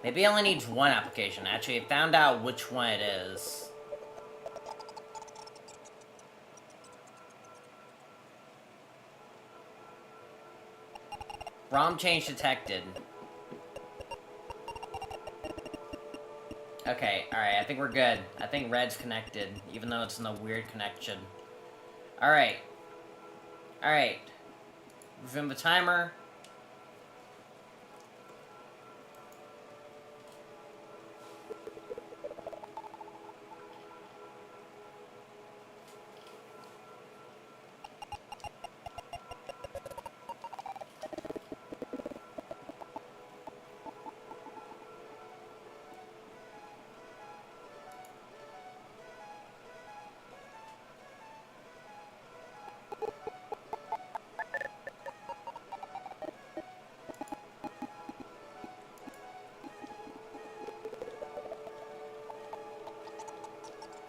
Maybe it only needs one application. Actually, I found out which one it is. ROM change detected. Okay, alright, I think we're good. I think red's connected, even though it's in a weird connection. Alright. Alright. Resume the timer.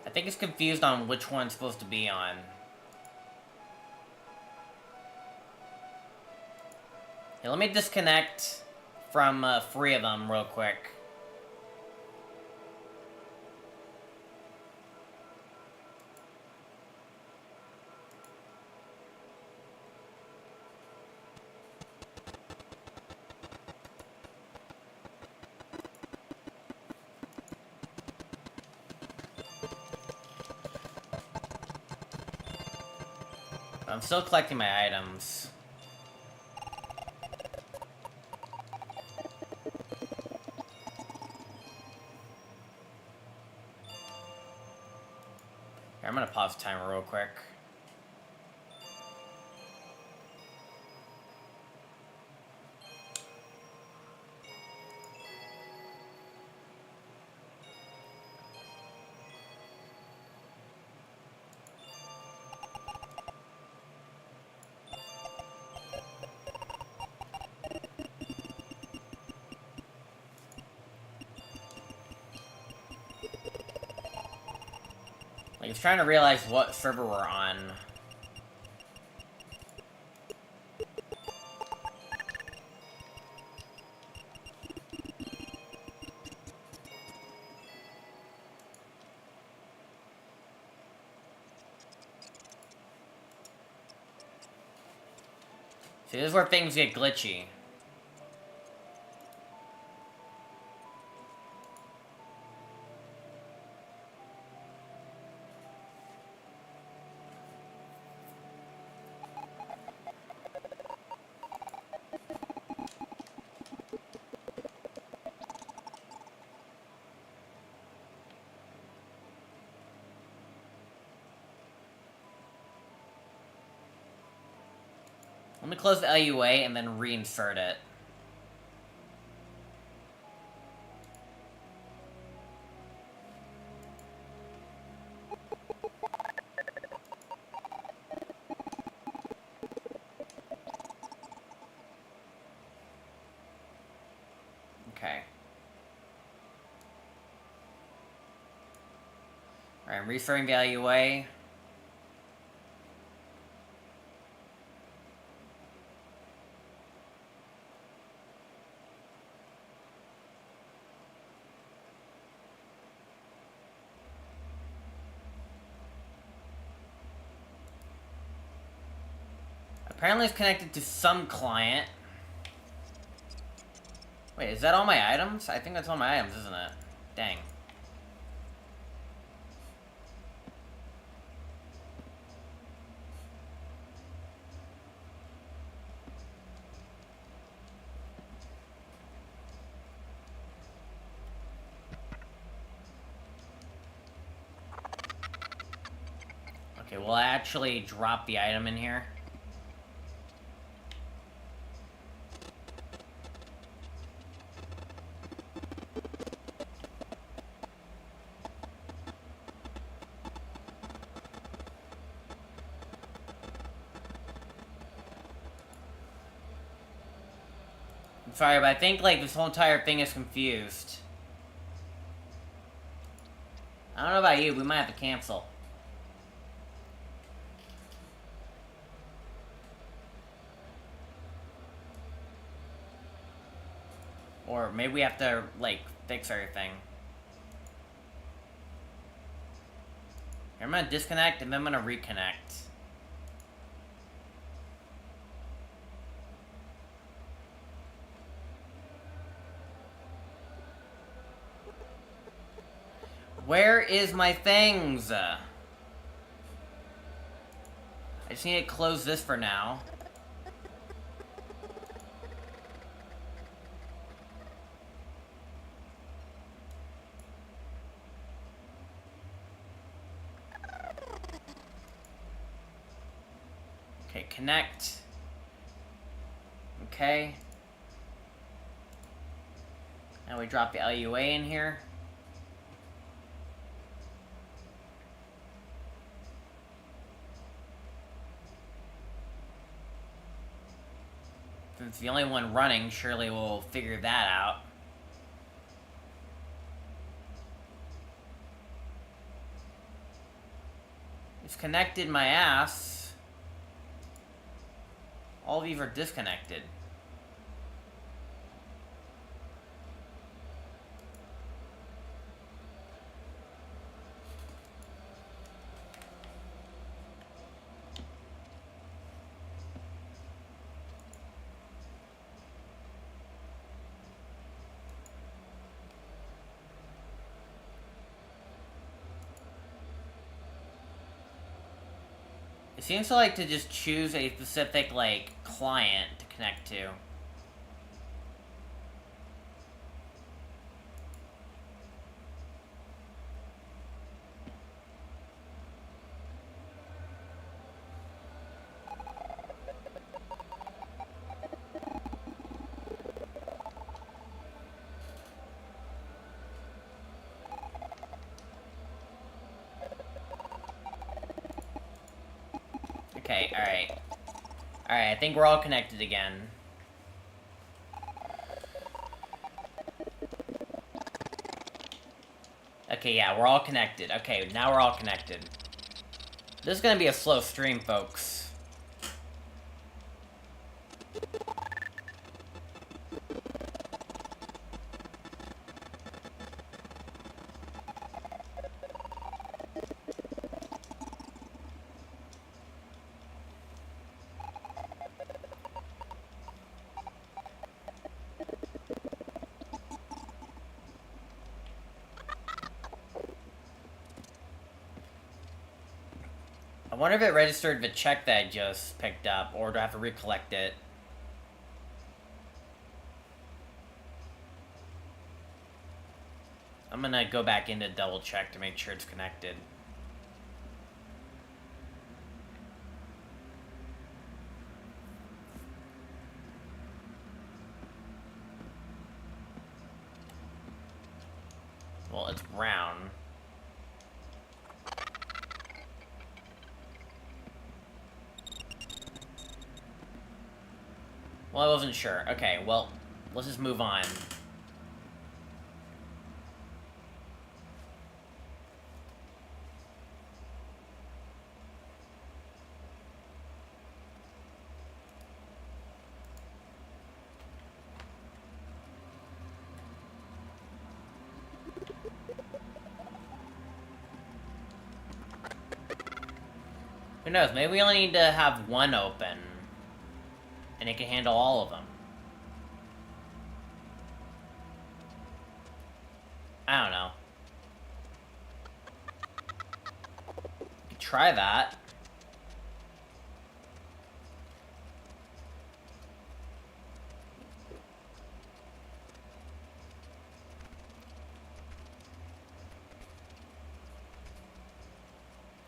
I think it's confused on which one it's supposed to be on. Hey, let me disconnect from 3 of them real quick. I'm still collecting my items. Here, I'm gonna pause the timer real quick. Like, it's trying to realize what server we're on. See, this is where things get glitchy. Let me close the LUA and then reinsert it. Okay. Alright, I'm restarting the LUA. Apparently it's connected to some client. Wait, is that all my items? I think that's all my items, isn't it? Dang. Okay, will I actually drop the item in here? I'm sorry, but I think, like, this whole entire thing is confused. I don't know about you, we might have to cancel. Or maybe we have to, like, fix everything. Here, I'm gonna disconnect, and then I'm gonna reconnect. Where is my things? I just need to close this for now. Okay, connect. Okay. Now we drop the LUA in here. Since it's the only one running, surely we'll figure that out. It's connected my ass. All of these are disconnected. It seems to like to just choose a specific, like, client to connect to. Okay, alright. Alright, I think we're all connected again. Okay, yeah, we're all connected. Okay, now we're all connected. This is gonna be a slow stream, folks. I wonder if it registered the check that I just picked up, or do I have to recollect it? I'm gonna go back in to double check to make sure it's connected. Well, it's brown. Well, I wasn't sure. Okay, well, let's just move on. Who knows? Maybe we only need to have one open. And it can handle all of them. I don't know. You could try that.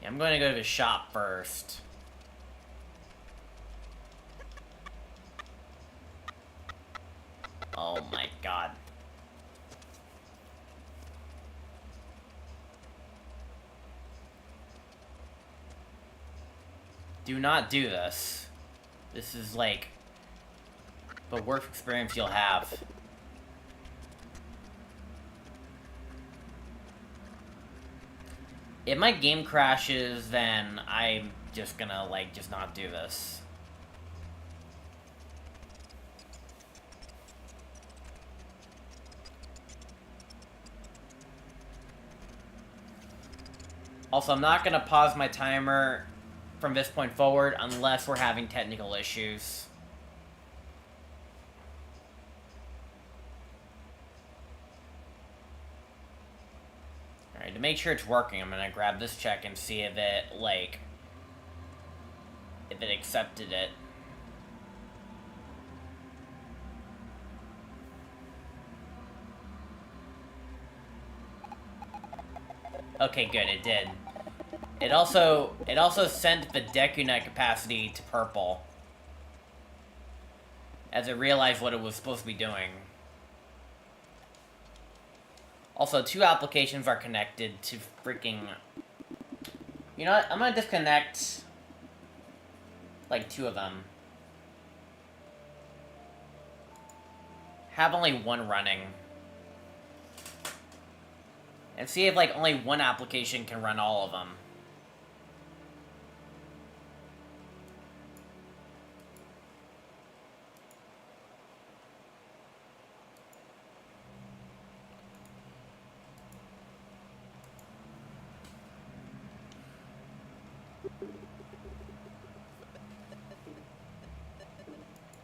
Yeah, I'm going to go to the shop first. Oh my god. Do not do this. This is like the worst experience you'll have. If my game crashes, then I'm just gonna, like, just not do this. Also, I'm not gonna pause my timer from this point forward unless we're having technical issues. Alright, to make sure it's working, I'm gonna grab this check and see if it, like, if it accepted it. Okay, good, it did. It also sent the deck unit capacity to purple, as it realized what it was supposed to be doing. Also, 2 applications are connected to freaking... You know what? I'm gonna disconnect, like, 2 of them. Have only 1 running. And see if, like, only 1 application can run all of them.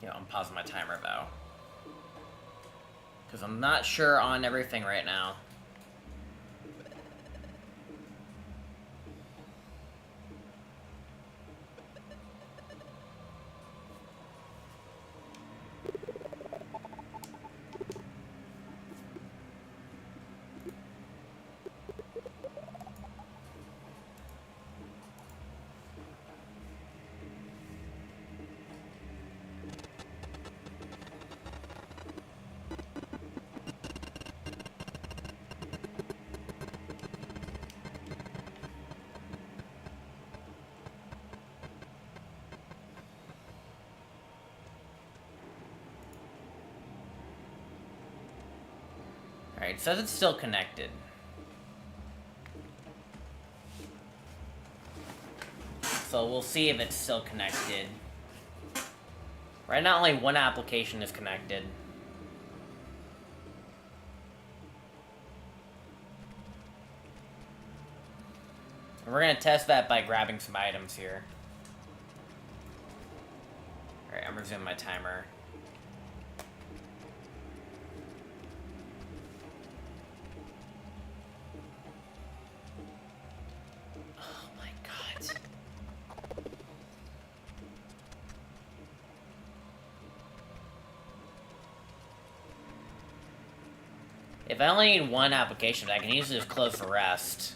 Yeah, I'm pausing my timer, though. Because I'm not sure on everything right now. Alright, it says it's still connected. So we'll see if it's still connected. Right now, only 1 application is connected. And we're gonna test that by grabbing some items here. Alright, I'm resuming my timer. If I only need 1 application, I can easily just close the rest.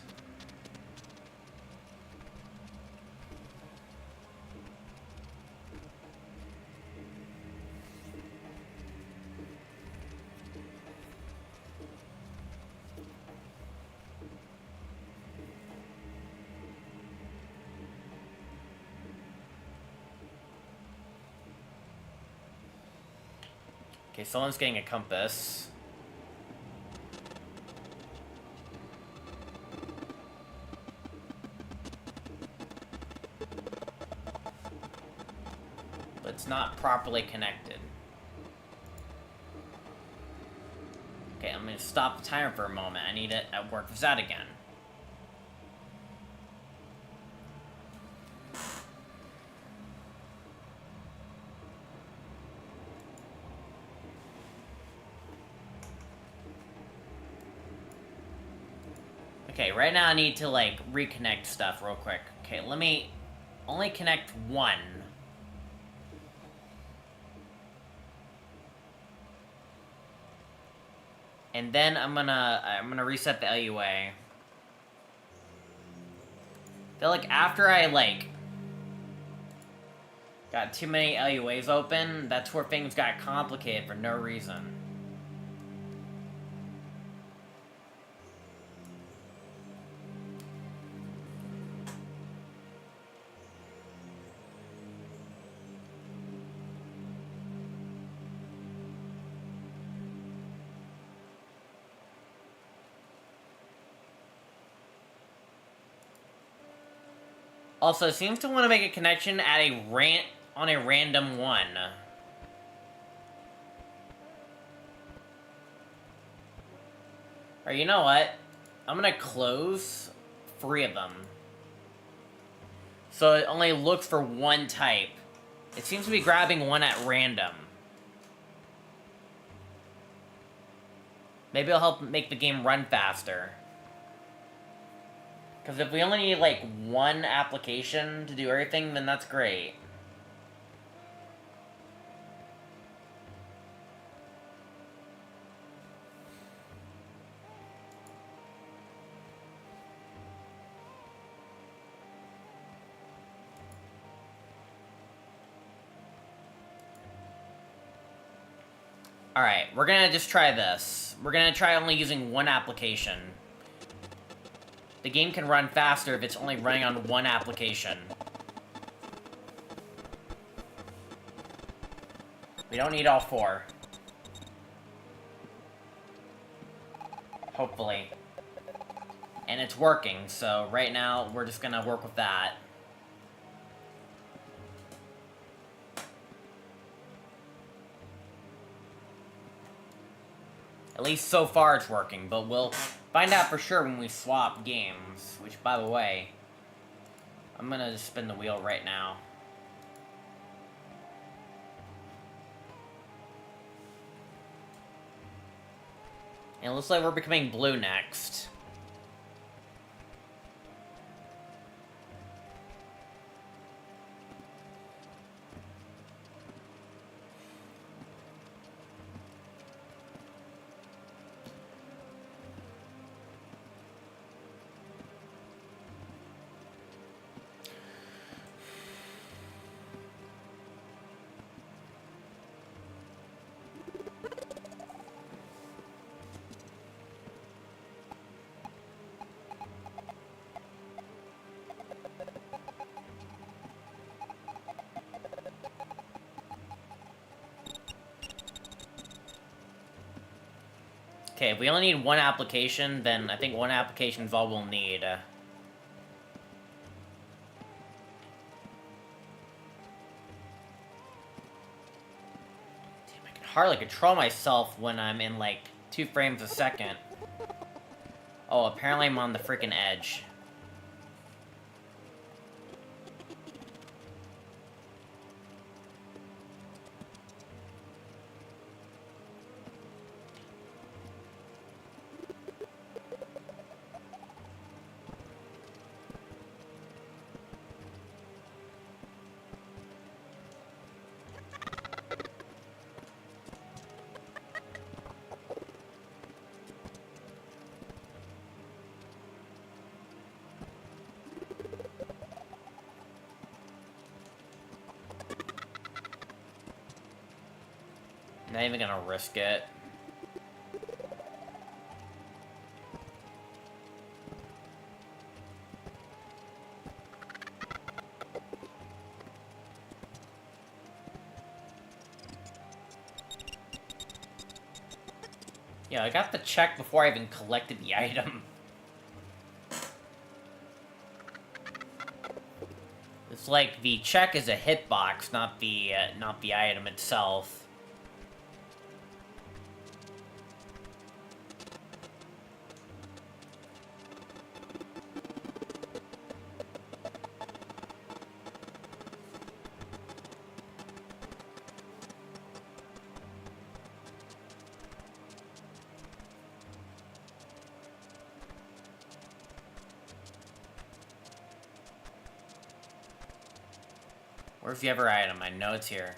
Okay, someone's getting a compass. But it's not properly connected. Okay, I'm gonna stop the timer for a moment. I need to work this out again. Okay, right now I need to, like, reconnect stuff real quick. Okay, let me only connect one. And then I'm gonna reset the LUA. I feel like after I, like, got too many LUAs open, that's where things got complicated for no reason. Also, it seems to want to make a connection at on a random one. Or you know what? I'm gonna close 3 of them. So it only looks for one type. It seems to be grabbing one at random. Maybe it'll help make the game run faster. Because if we only need, like, one application to do everything, then that's great. Alright, we're gonna just try this. We're gonna try only using one application. The game can run faster if it's only running on one application. We don't need all 4. Hopefully. And it's working, so right now we're just gonna work with that. At least so far it's working, but we'll find out for sure when we swap games. Which, by the way, I'm gonna just spin the wheel right now. And it looks like we're becoming blue next. Okay, if we only need one application, then I think one application is all we'll need. Damn, I can hardly control myself when I'm in, like, 2 frames a second. Oh, apparently I'm on the freaking edge. Not even gonna risk it. Yeah, I got the check before I even collected the item. It's like the check is a hitbox, not the item itself. Where's the other item? I know it's here.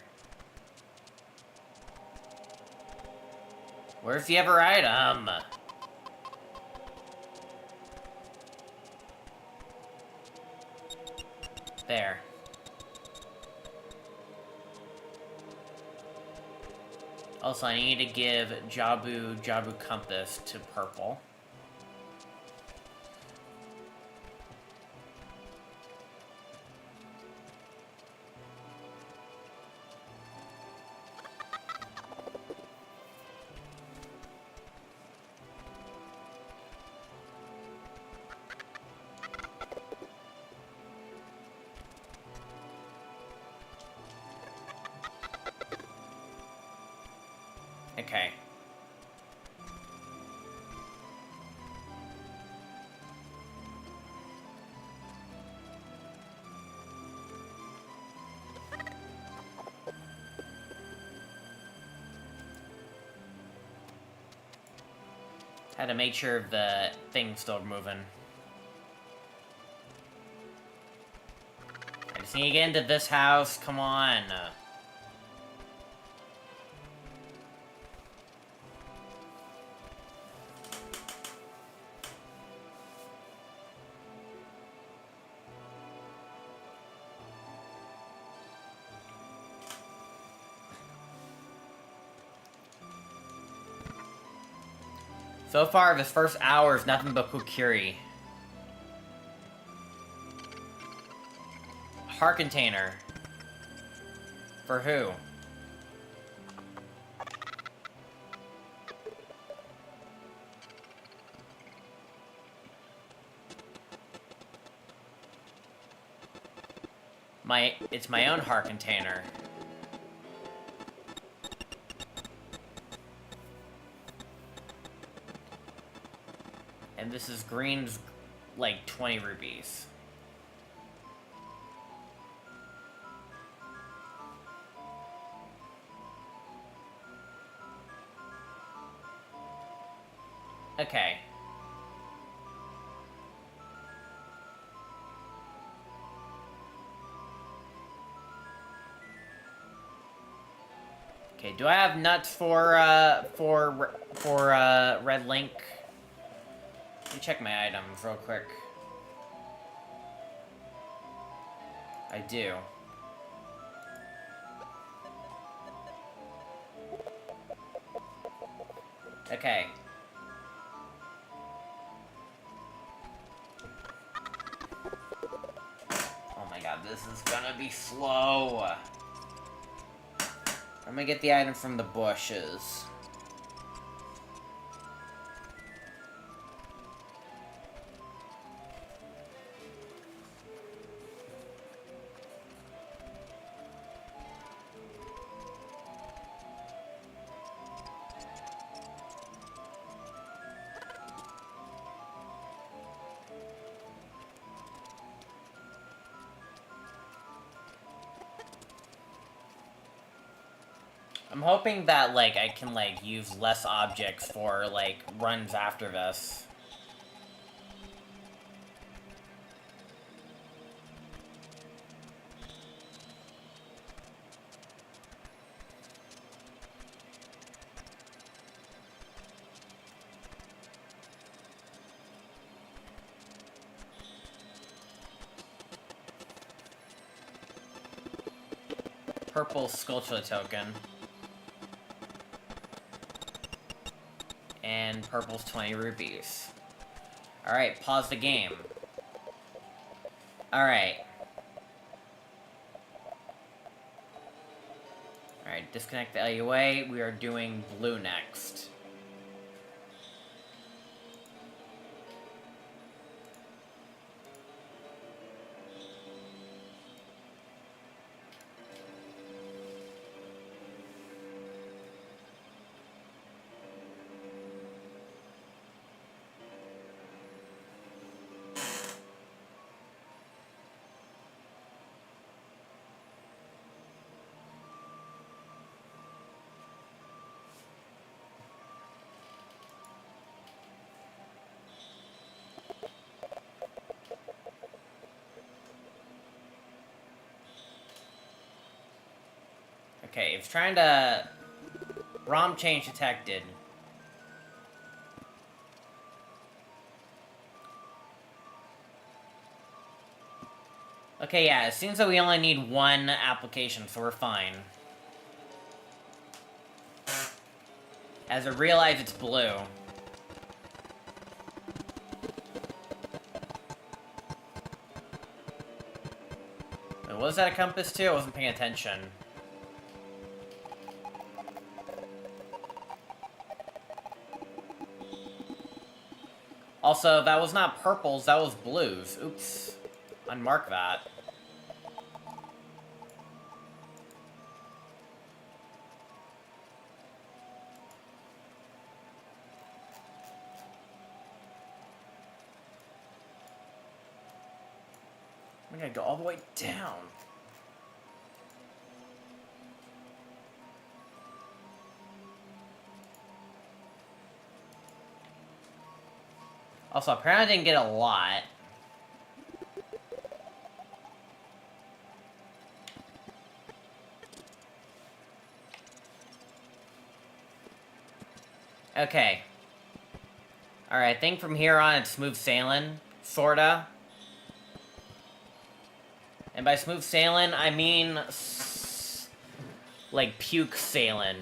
Where's the other item? There. Also, I need to give Jabu Compass to Purple. Okay. Had to make sure the thing's still moving. I just need to get into this house, come on. So far, this first hour is nothing but Kukiri. Heart container. For who? It's my own heart container. And this is green's, like, 20 rupees. Okay. Okay, do I have nuts for Red Link? Let me check my items real quick. I do. Okay. Oh my god, this is gonna be slow. I'm gonna get the item from the bushes. I'm hoping that, like, I can, like, use less objects for, like, runs after this. Purple Sculpture token. And purple's 20 rupees. Alright, pause the game. Alright. Alright, disconnect the LUA. We are doing blue next. Okay, it's trying to... ROM change detected. Okay, yeah, it seems that we only need one application, so we're fine. As I realize it's blue. Wait, was that a compass too? I wasn't paying attention. Also, that was not purples, that was blues. Oops. Unmark that. I'm gonna go all the way down. Also, apparently I didn't get a lot. Okay. Alright, I think from here on it's smooth sailing. Sorta. And by smooth sailing, I mean... like, puke sailing.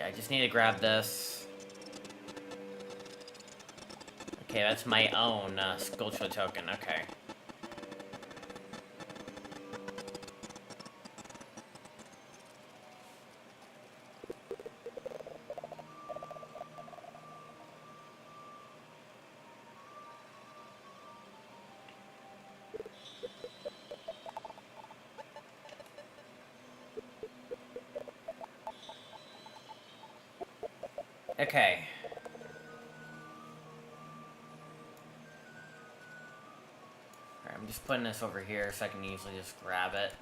I just need to grab this. Okay, that's my own Sculpture token, okay. Okay. Alright, I'm just putting this over here so I can easily just grab it.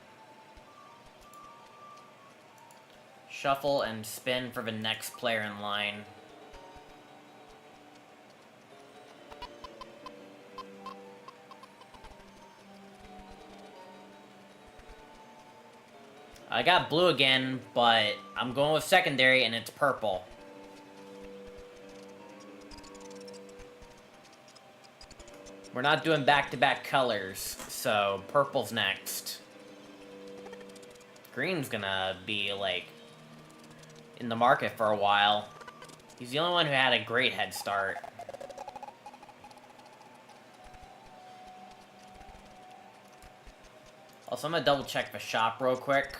Shuffle and spin for the next player in line. I got blue again, but I'm going with secondary and it's purple. We're not doing back-to-back colors, so purple's next. Green's gonna be, like, in the market for a while. He's the only one who had a great head start. Also, I'm gonna double-check the shop real quick.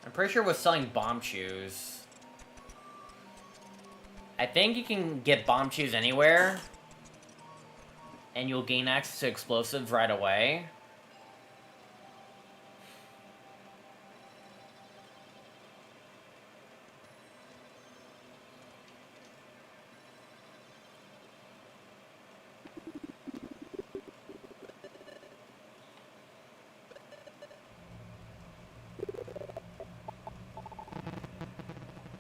I'm pretty sure we're selling bomb shoes. I think you can get bomb shoes anywhere, and you'll gain access to explosives right away.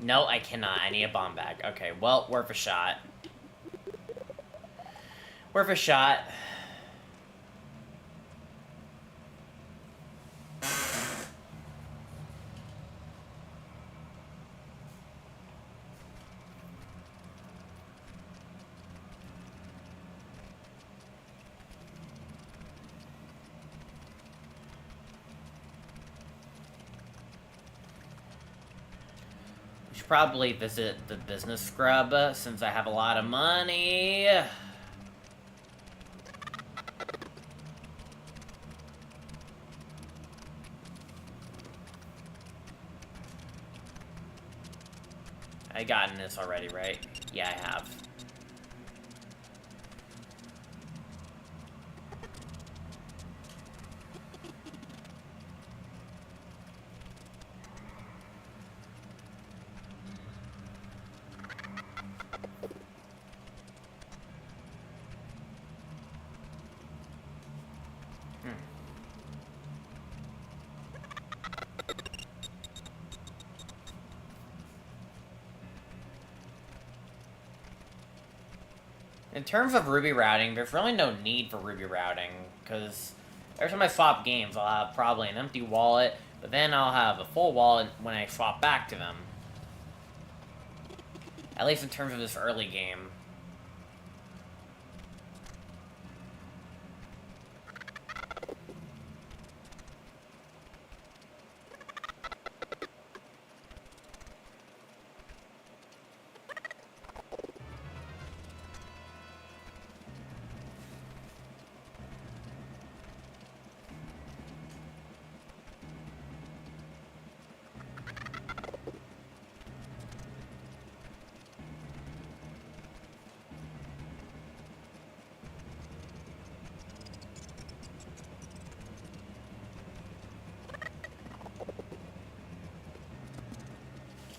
No, I cannot. I need a bomb bag. Okay, well, worth a shot. Worth a shot. Probably visit the business scrub since I have a lot of money. I gotten this already, right? Yeah, I have. In terms of Ruby routing, there's really no need for Ruby routing, because every time I swap games, I'll have probably an empty wallet, but then I'll have a full wallet when I swap back to them. At least in terms of this early game.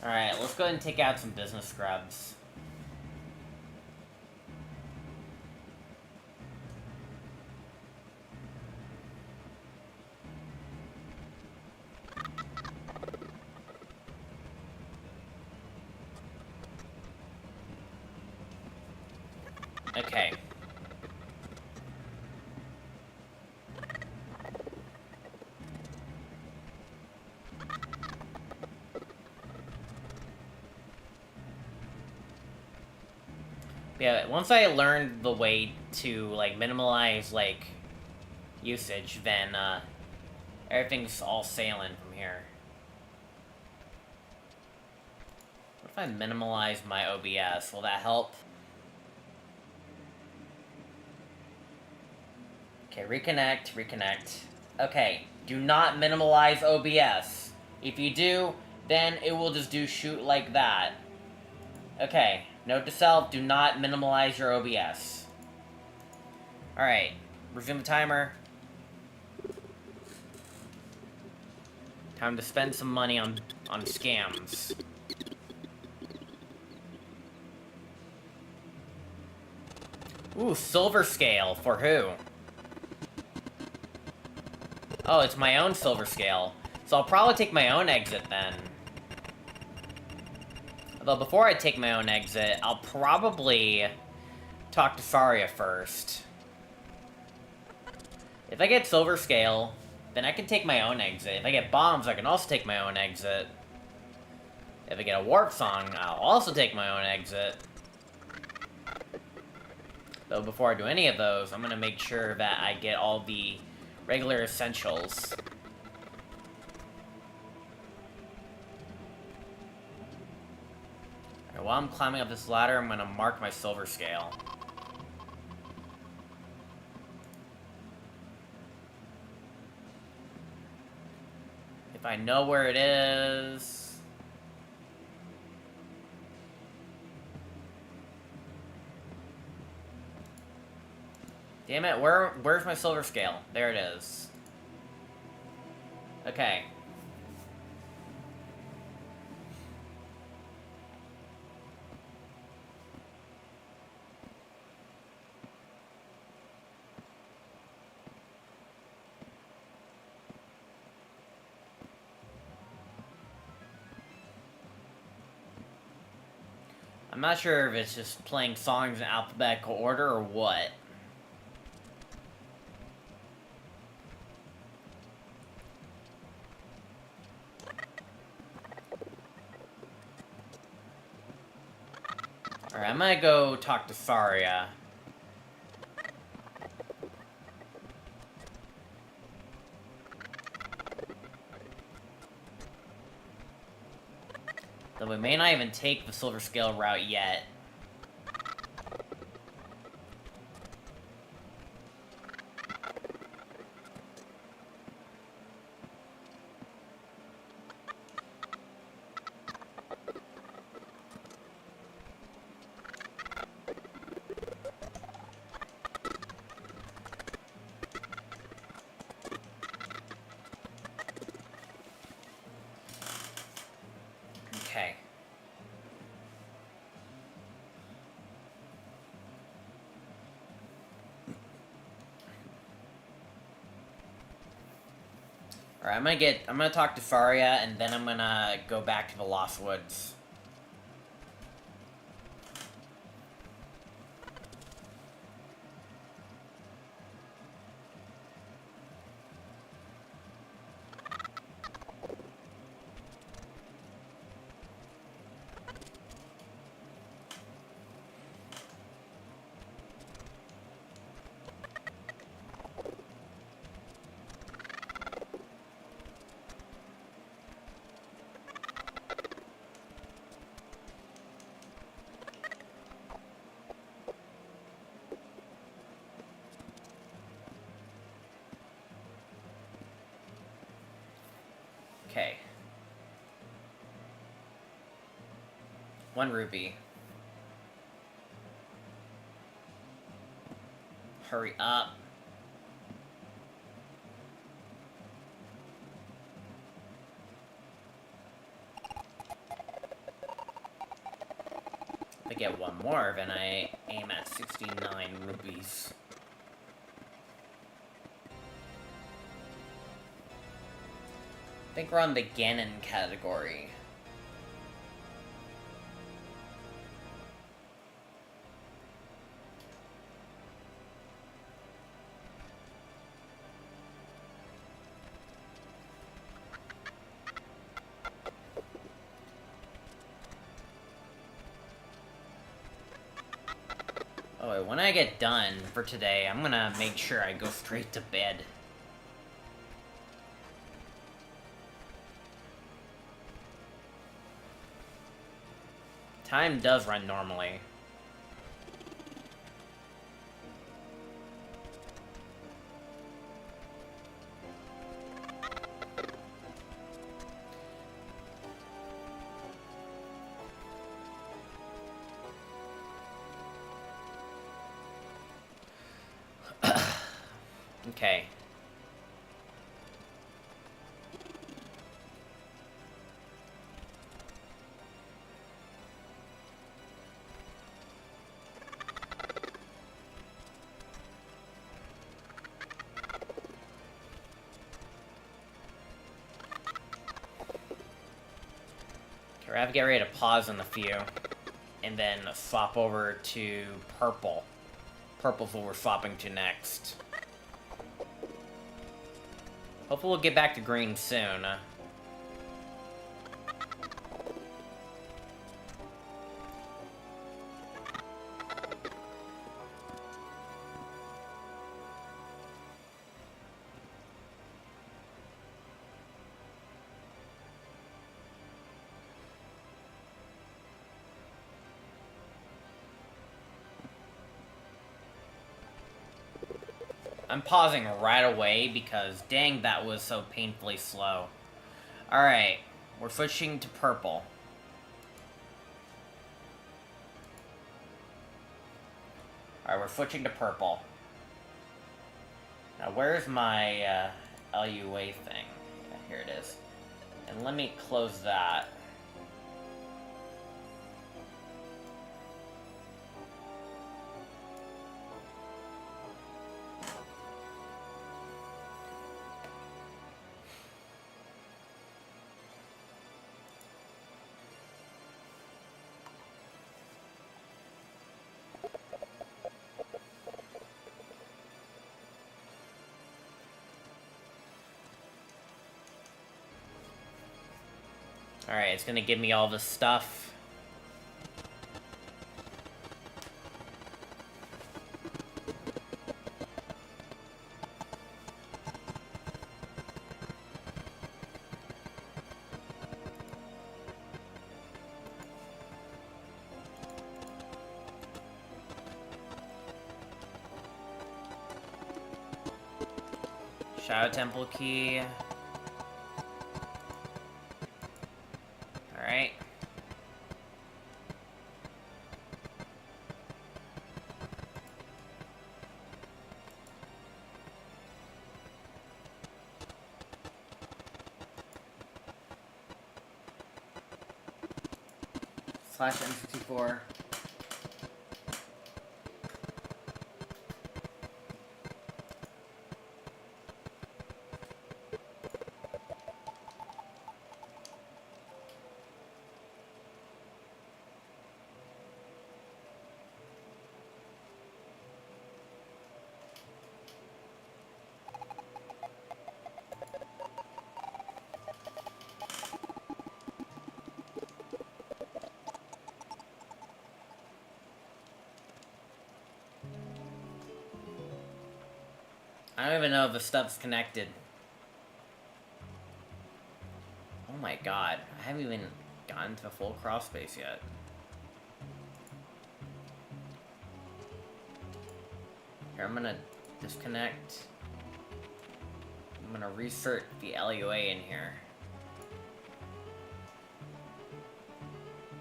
Alright, let's go ahead and take out some business scrubs. Okay. Yeah, once I learned the way to, like, minimize, like, usage, then, everything's all sailing from here. What if I minimize my OBS? Will that help? Okay, reconnect. Okay, do not minimize OBS. If you do, then it will just do shoot like that. Okay, note to self, do not minimize your OBS. Alright, resume the timer. Time to spend some money on scams. Ooh, silver scale, for who? Oh, it's my own silver scale. So I'll probably take my own exit then. Although before I take my own exit, I'll probably talk to Saria first. If I get silver scale, then I can take my own exit. If I get bombs, I can also take my own exit. If I get a warp song, I'll also take my own exit. Though before I do any of those, I'm gonna make sure that I get all the regular essentials. Alright, while I'm climbing up this ladder, I'm gonna mark my silver scale. If I know where it is... Damn it, where's my silver scale? There it is. Okay. I'm not sure if it's just playing songs in alphabetical order or what. Alright, I'm gonna go talk to Saria. Though we may not even take the silver scale route yet. Okay. Alright, I'm gonna talk to Saria, and then I'm gonna go back to the Lost Woods. 1 ruby. Hurry up. If I get 1 more, then I aim at 69 rupees. I think we're on the Ganon category. Oh, wait, when I get done for today, I'm gonna make sure I go straight to bed. Time does run normally. Okay. We're gonna have to get ready to pause on the few, and then swap over to purple. Purple's what we're swapping to next. Hopefully we'll get back to green soon. I'm pausing right away because, dang, that was so painfully slow. Alright, we're switching to purple. Alright, we're switching to purple. Now, where's my LUA thing? Yeah, here it is. And let me close that. Alright, it's gonna give me all this stuff. Shadow Temple key. Alright. Slash M64. I don't even know if the stuff's connected. Oh my god, I haven't even gotten to the full crawl space yet. Here, I'm gonna disconnect. I'm gonna reinsert the LUA in here.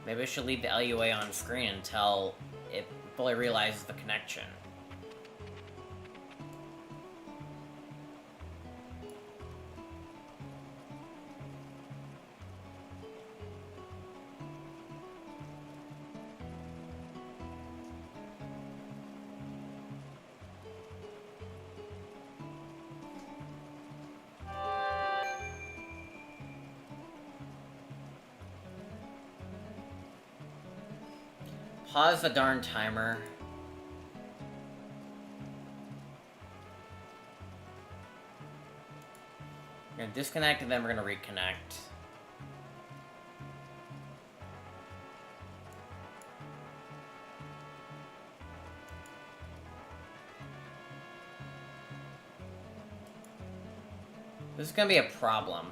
Maybe I should leave the LUA on screen until it fully realizes the connection. Pause the darn timer. We're gonna disconnect and then we're gonna reconnect. This is gonna be a problem.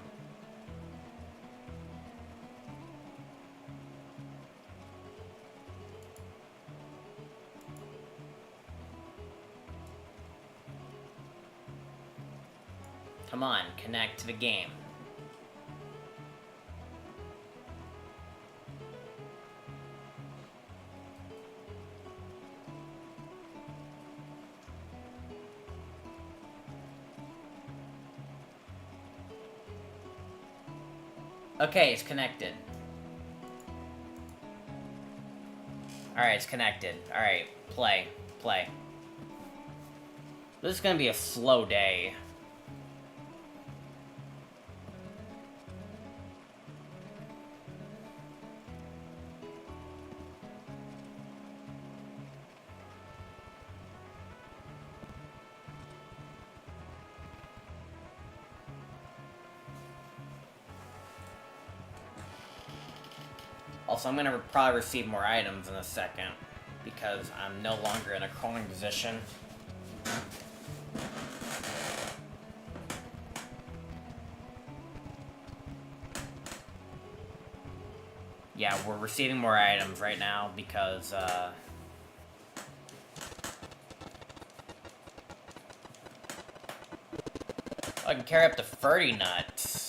Come on, connect to the game. Okay, it's connected. Alright, it's connected. Alright, play. Play. This is gonna be a slow day. Also, I'm gonna probably receive more items in a second, because I'm no longer in a crawling position. Yeah, we're receiving more items right now, because, I can carry up to 30 nuts.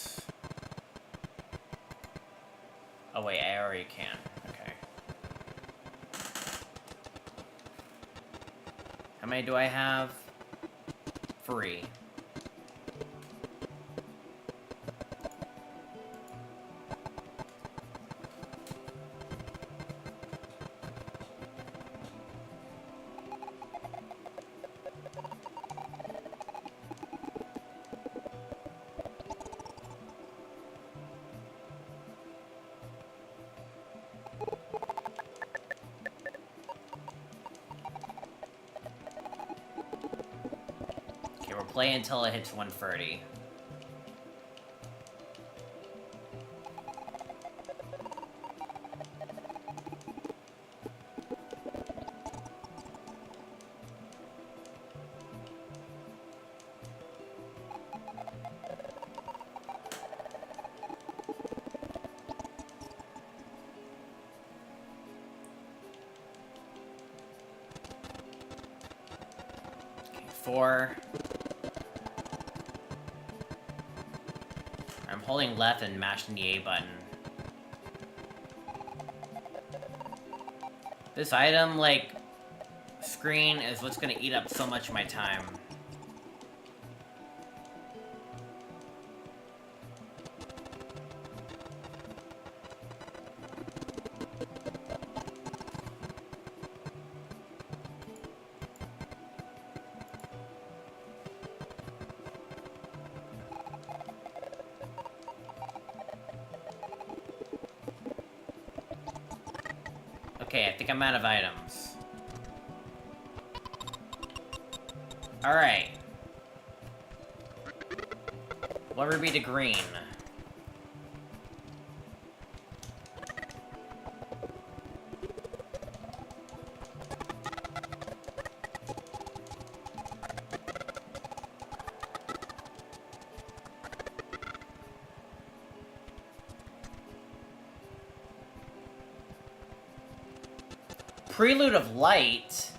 Oh wait, I already can. Okay. How many do I have? 3. Play until it hits 130. Okay, 4. I'm holding left and mashing the A button. This item, like, screen is what's gonna eat up so much of my time. Okay, I think I'm out of items. Alright. What would be to green? Prelude of Light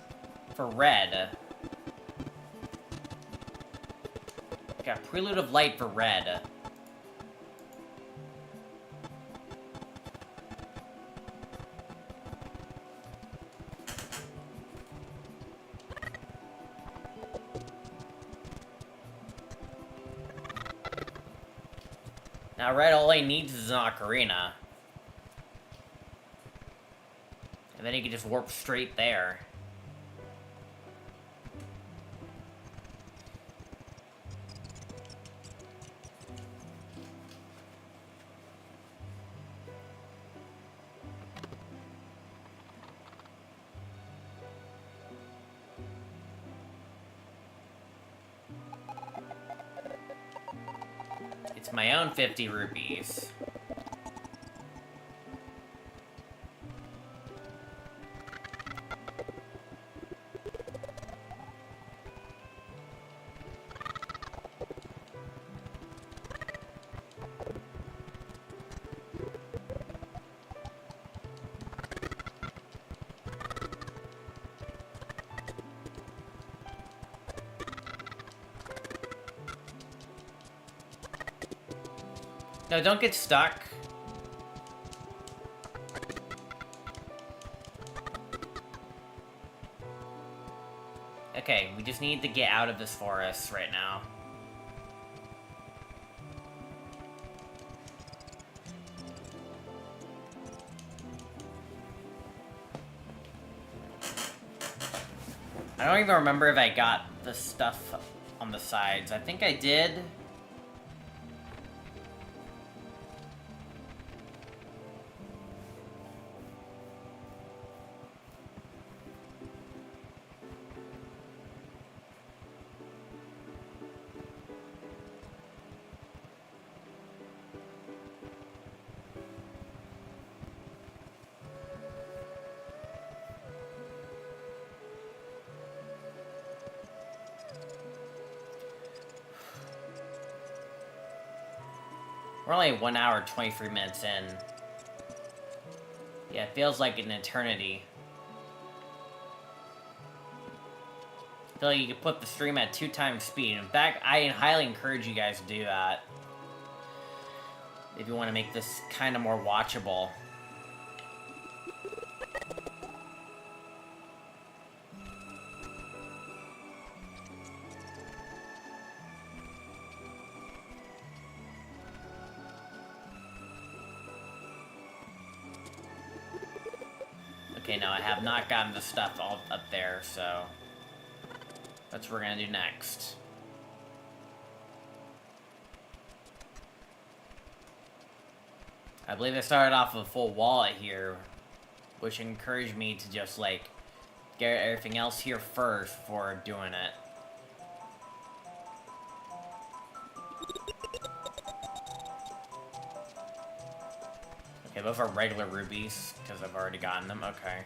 for red. Got Prelude of Light for red. Now red all he needs is an ocarina. And then he can just warp straight there. It's my own 50 rupees. No, don't get stuck. Okay, we just need to get out of this forest right now. I don't even remember if I got the stuff on the sides. I think I did. We're only 1 hour, 23 minutes in. Yeah, it feels like an eternity. I feel like you could put the stream at 2 times speed. In fact, I highly encourage you guys to do that. If you want to make this kind of more watchable. Okay, no, I have not gotten the stuff all up there, so that's what we're gonna do next. I believe I started off with a full wallet here, which encouraged me to just, like, get everything else here first before doing it. Okay, those are regular rubies, because I've already gotten them. Okay.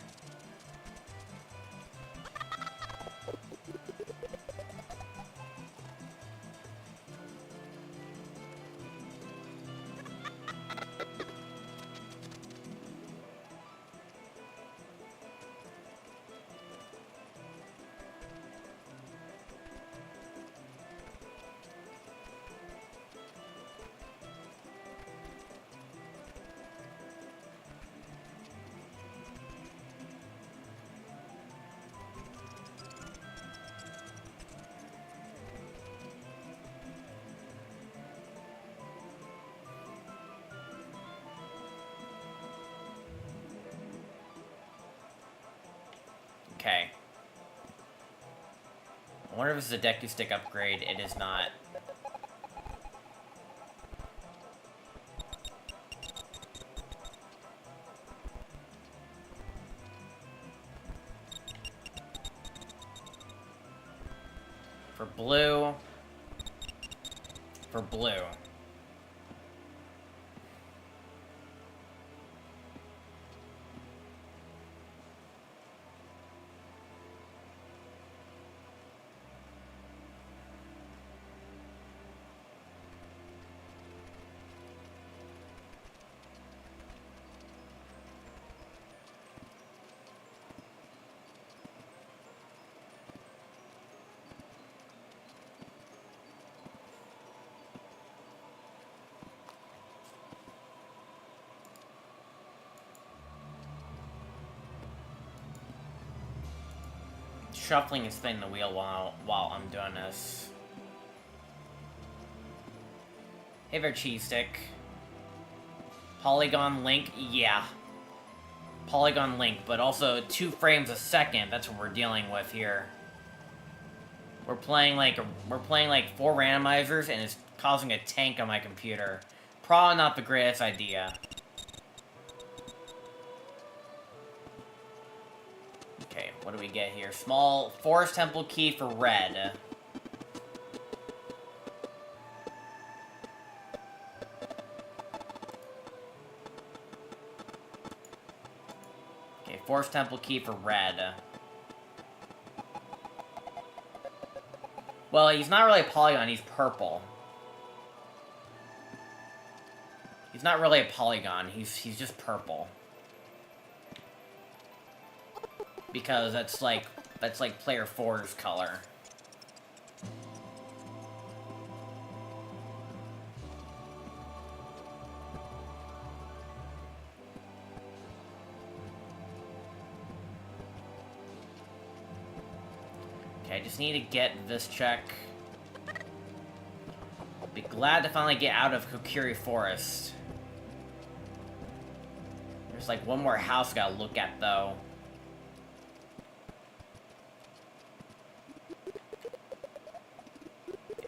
Okay. I wonder if this is a Deku Stick upgrade. It is not. For blue. For blue. Shuffling and spinning the wheel while I'm doing this. Hey there, cheese stick. Polygon link, yeah. Polygon link, but also 2 frames a second. That's what we're dealing with here. We're playing like 4 randomizers, and it's causing a tank on my computer. Probably not the greatest idea. Okay, what do we get here? Small forest temple key for red. Okay, forest temple key for red. Well, he's not really a polygon, he's purple. He's not really a polygon, he's just purple. Because that's like player 4's color. Okay, I just need to get this check. Be glad to finally get out of Kokiri Forest. There's like one more house I gotta look at though.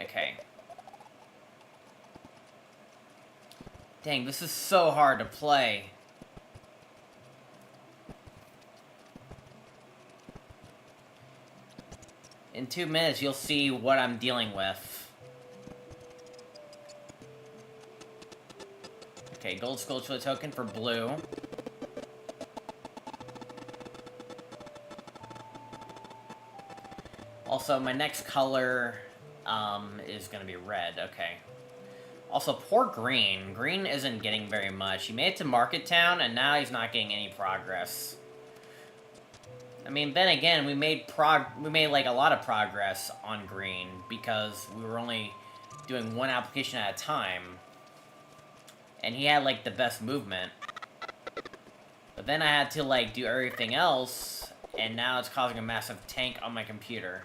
Okay. Dang, this is so hard to play. In 2 minutes, you'll see what I'm dealing with. Okay, gold sculpture token for blue. Also, my next color is gonna be red. Okay. Also, poor Green. Green isn't getting very much. He made it to Market Town, and now he's not getting any progress. I mean, then again, we made like a lot of progress on Green because we were only doing one application at a time. And he had like the best movement. But then I had to like do everything else, and now it's causing a massive tank on my computer.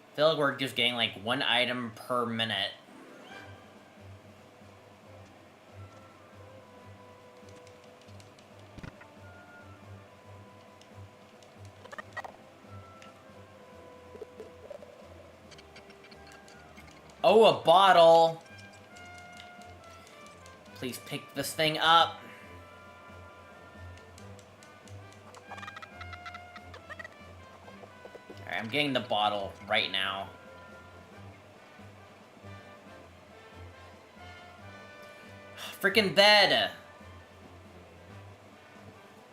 I feel like we're just getting like 1 item per minute. Oh, a bottle! Please pick this thing up. Alright, I'm getting the bottle right now. Freaking bed!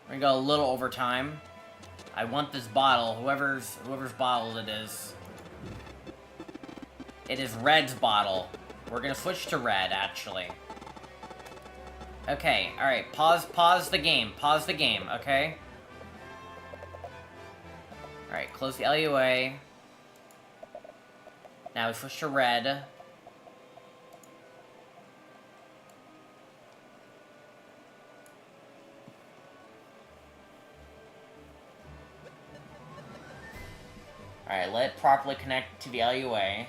We're gonna go a little over time. I want this bottle, whoever's bottle it is. It is Red's bottle. We're gonna switch to Red, actually. Okay, alright, pause the game, okay? Alright, close the LUA. Now we switch to Red. Alright, let it properly connect to the LUA.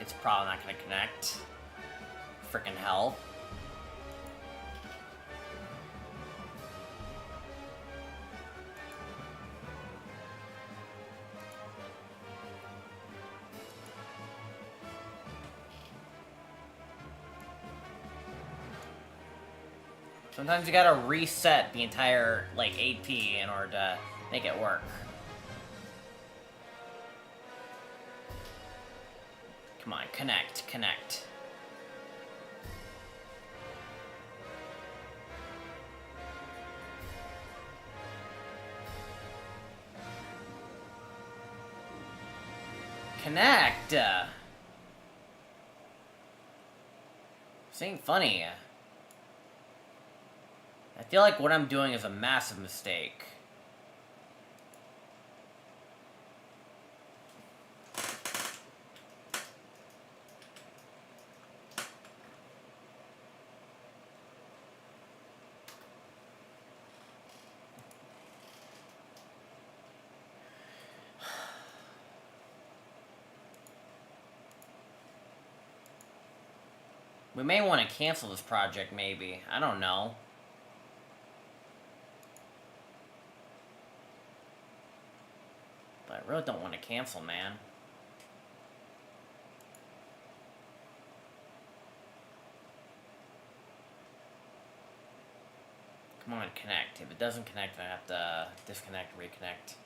It's probably not gonna connect. Frickin' hell. Sometimes you gotta reset the entire, like, AP in order to make it work. Come on, connect. Connect. This ain't funny. I feel like what I'm doing is a massive mistake. We may want to cancel this project, maybe. I don't know. But I really don't want to cancel, man. Come on, connect. If it doesn't connect, I have to disconnect, reconnect.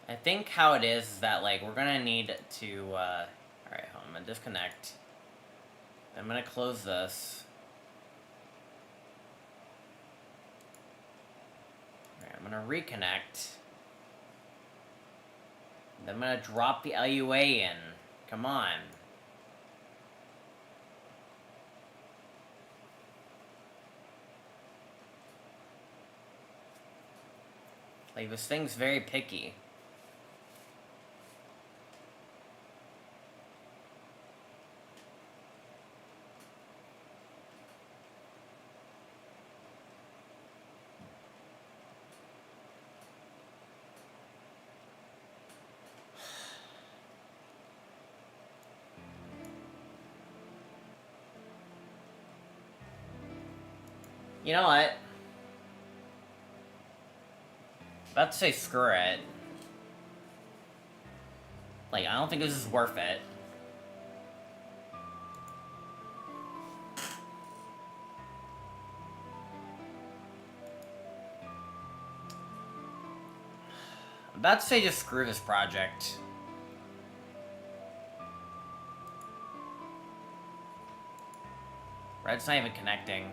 I think how it is that, like, we're gonna need to, alright, I'm gonna disconnect. I'm gonna close this. Alright, I'm gonna reconnect. Then I'm gonna drop the LUA in. Come on. Like, this thing's very picky. You know what? About to say screw it. Like, I don't think this is worth it. I'm about to say just screw this project. Red's not even connecting.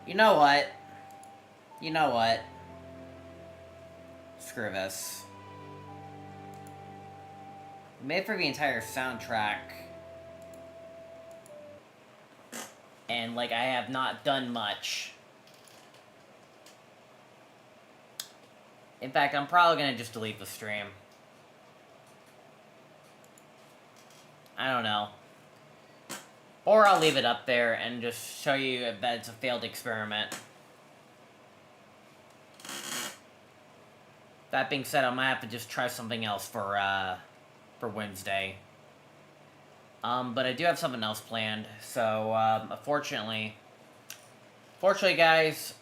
You know what? You know what? Screw this. Made for the entire soundtrack. And, like, I have not done much. In fact, I'm probably gonna just delete the stream. I don't know. Or I'll leave it up there and just show you that it's a failed experiment. That being said, I might have to just try something else for Wednesday. But I do have something else planned, so, unfortunately, guys,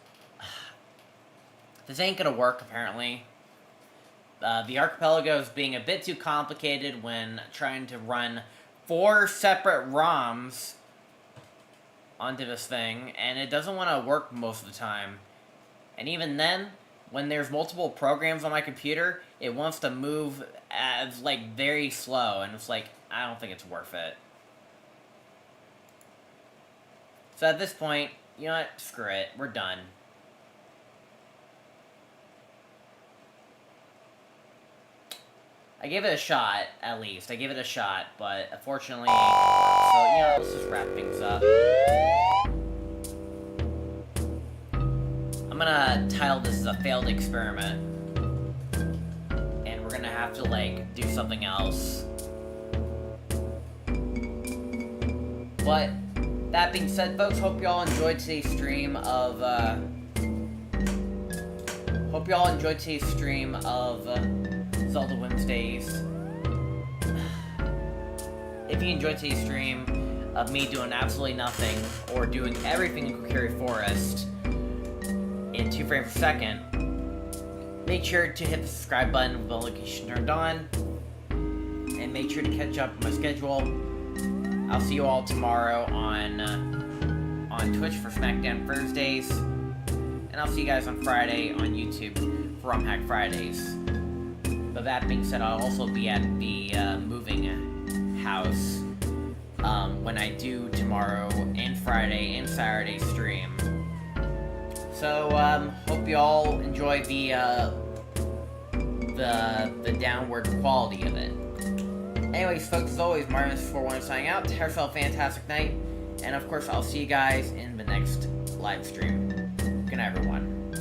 this ain't gonna work, apparently. The archipelago is being a bit too complicated when trying to run 4 separate ROMs onto this thing, and it doesn't want to work most of the time. And even then, when there's multiple programs on my computer, it wants to move as, like, very slow, and it's like, I don't think it's worth it. So at this point, you know what? Screw it. We're done. I gave it a shot, at least. I gave it a shot, but unfortunately, so, you know, let's just wrap things up. I'm gonna title this as a failed experiment. And we're gonna have to, like, do something else. But, that being said, folks, hope y'all enjoyed today's stream of, Zelda Wednesdays. If you enjoyed today's stream of me doing absolutely nothing, or doing everything in Kokiri Forest in 2 frames per second, make sure to hit the subscribe button with the notification turned on, and make sure to catch up on my schedule. I'll see you all tomorrow on Twitch for SmackDown Thursdays, and I'll see you guys on Friday on YouTube for RomHack Fridays. But that being said, I'll also be at the moving house when I do tomorrow and Friday and Saturday stream. So hope you all enjoy the downward quality of it. Anyways, folks, as always, Mardiman641 signing out. Have yourself a fantastic night, and of course, I'll see you guys in the next live stream. Good night, everyone.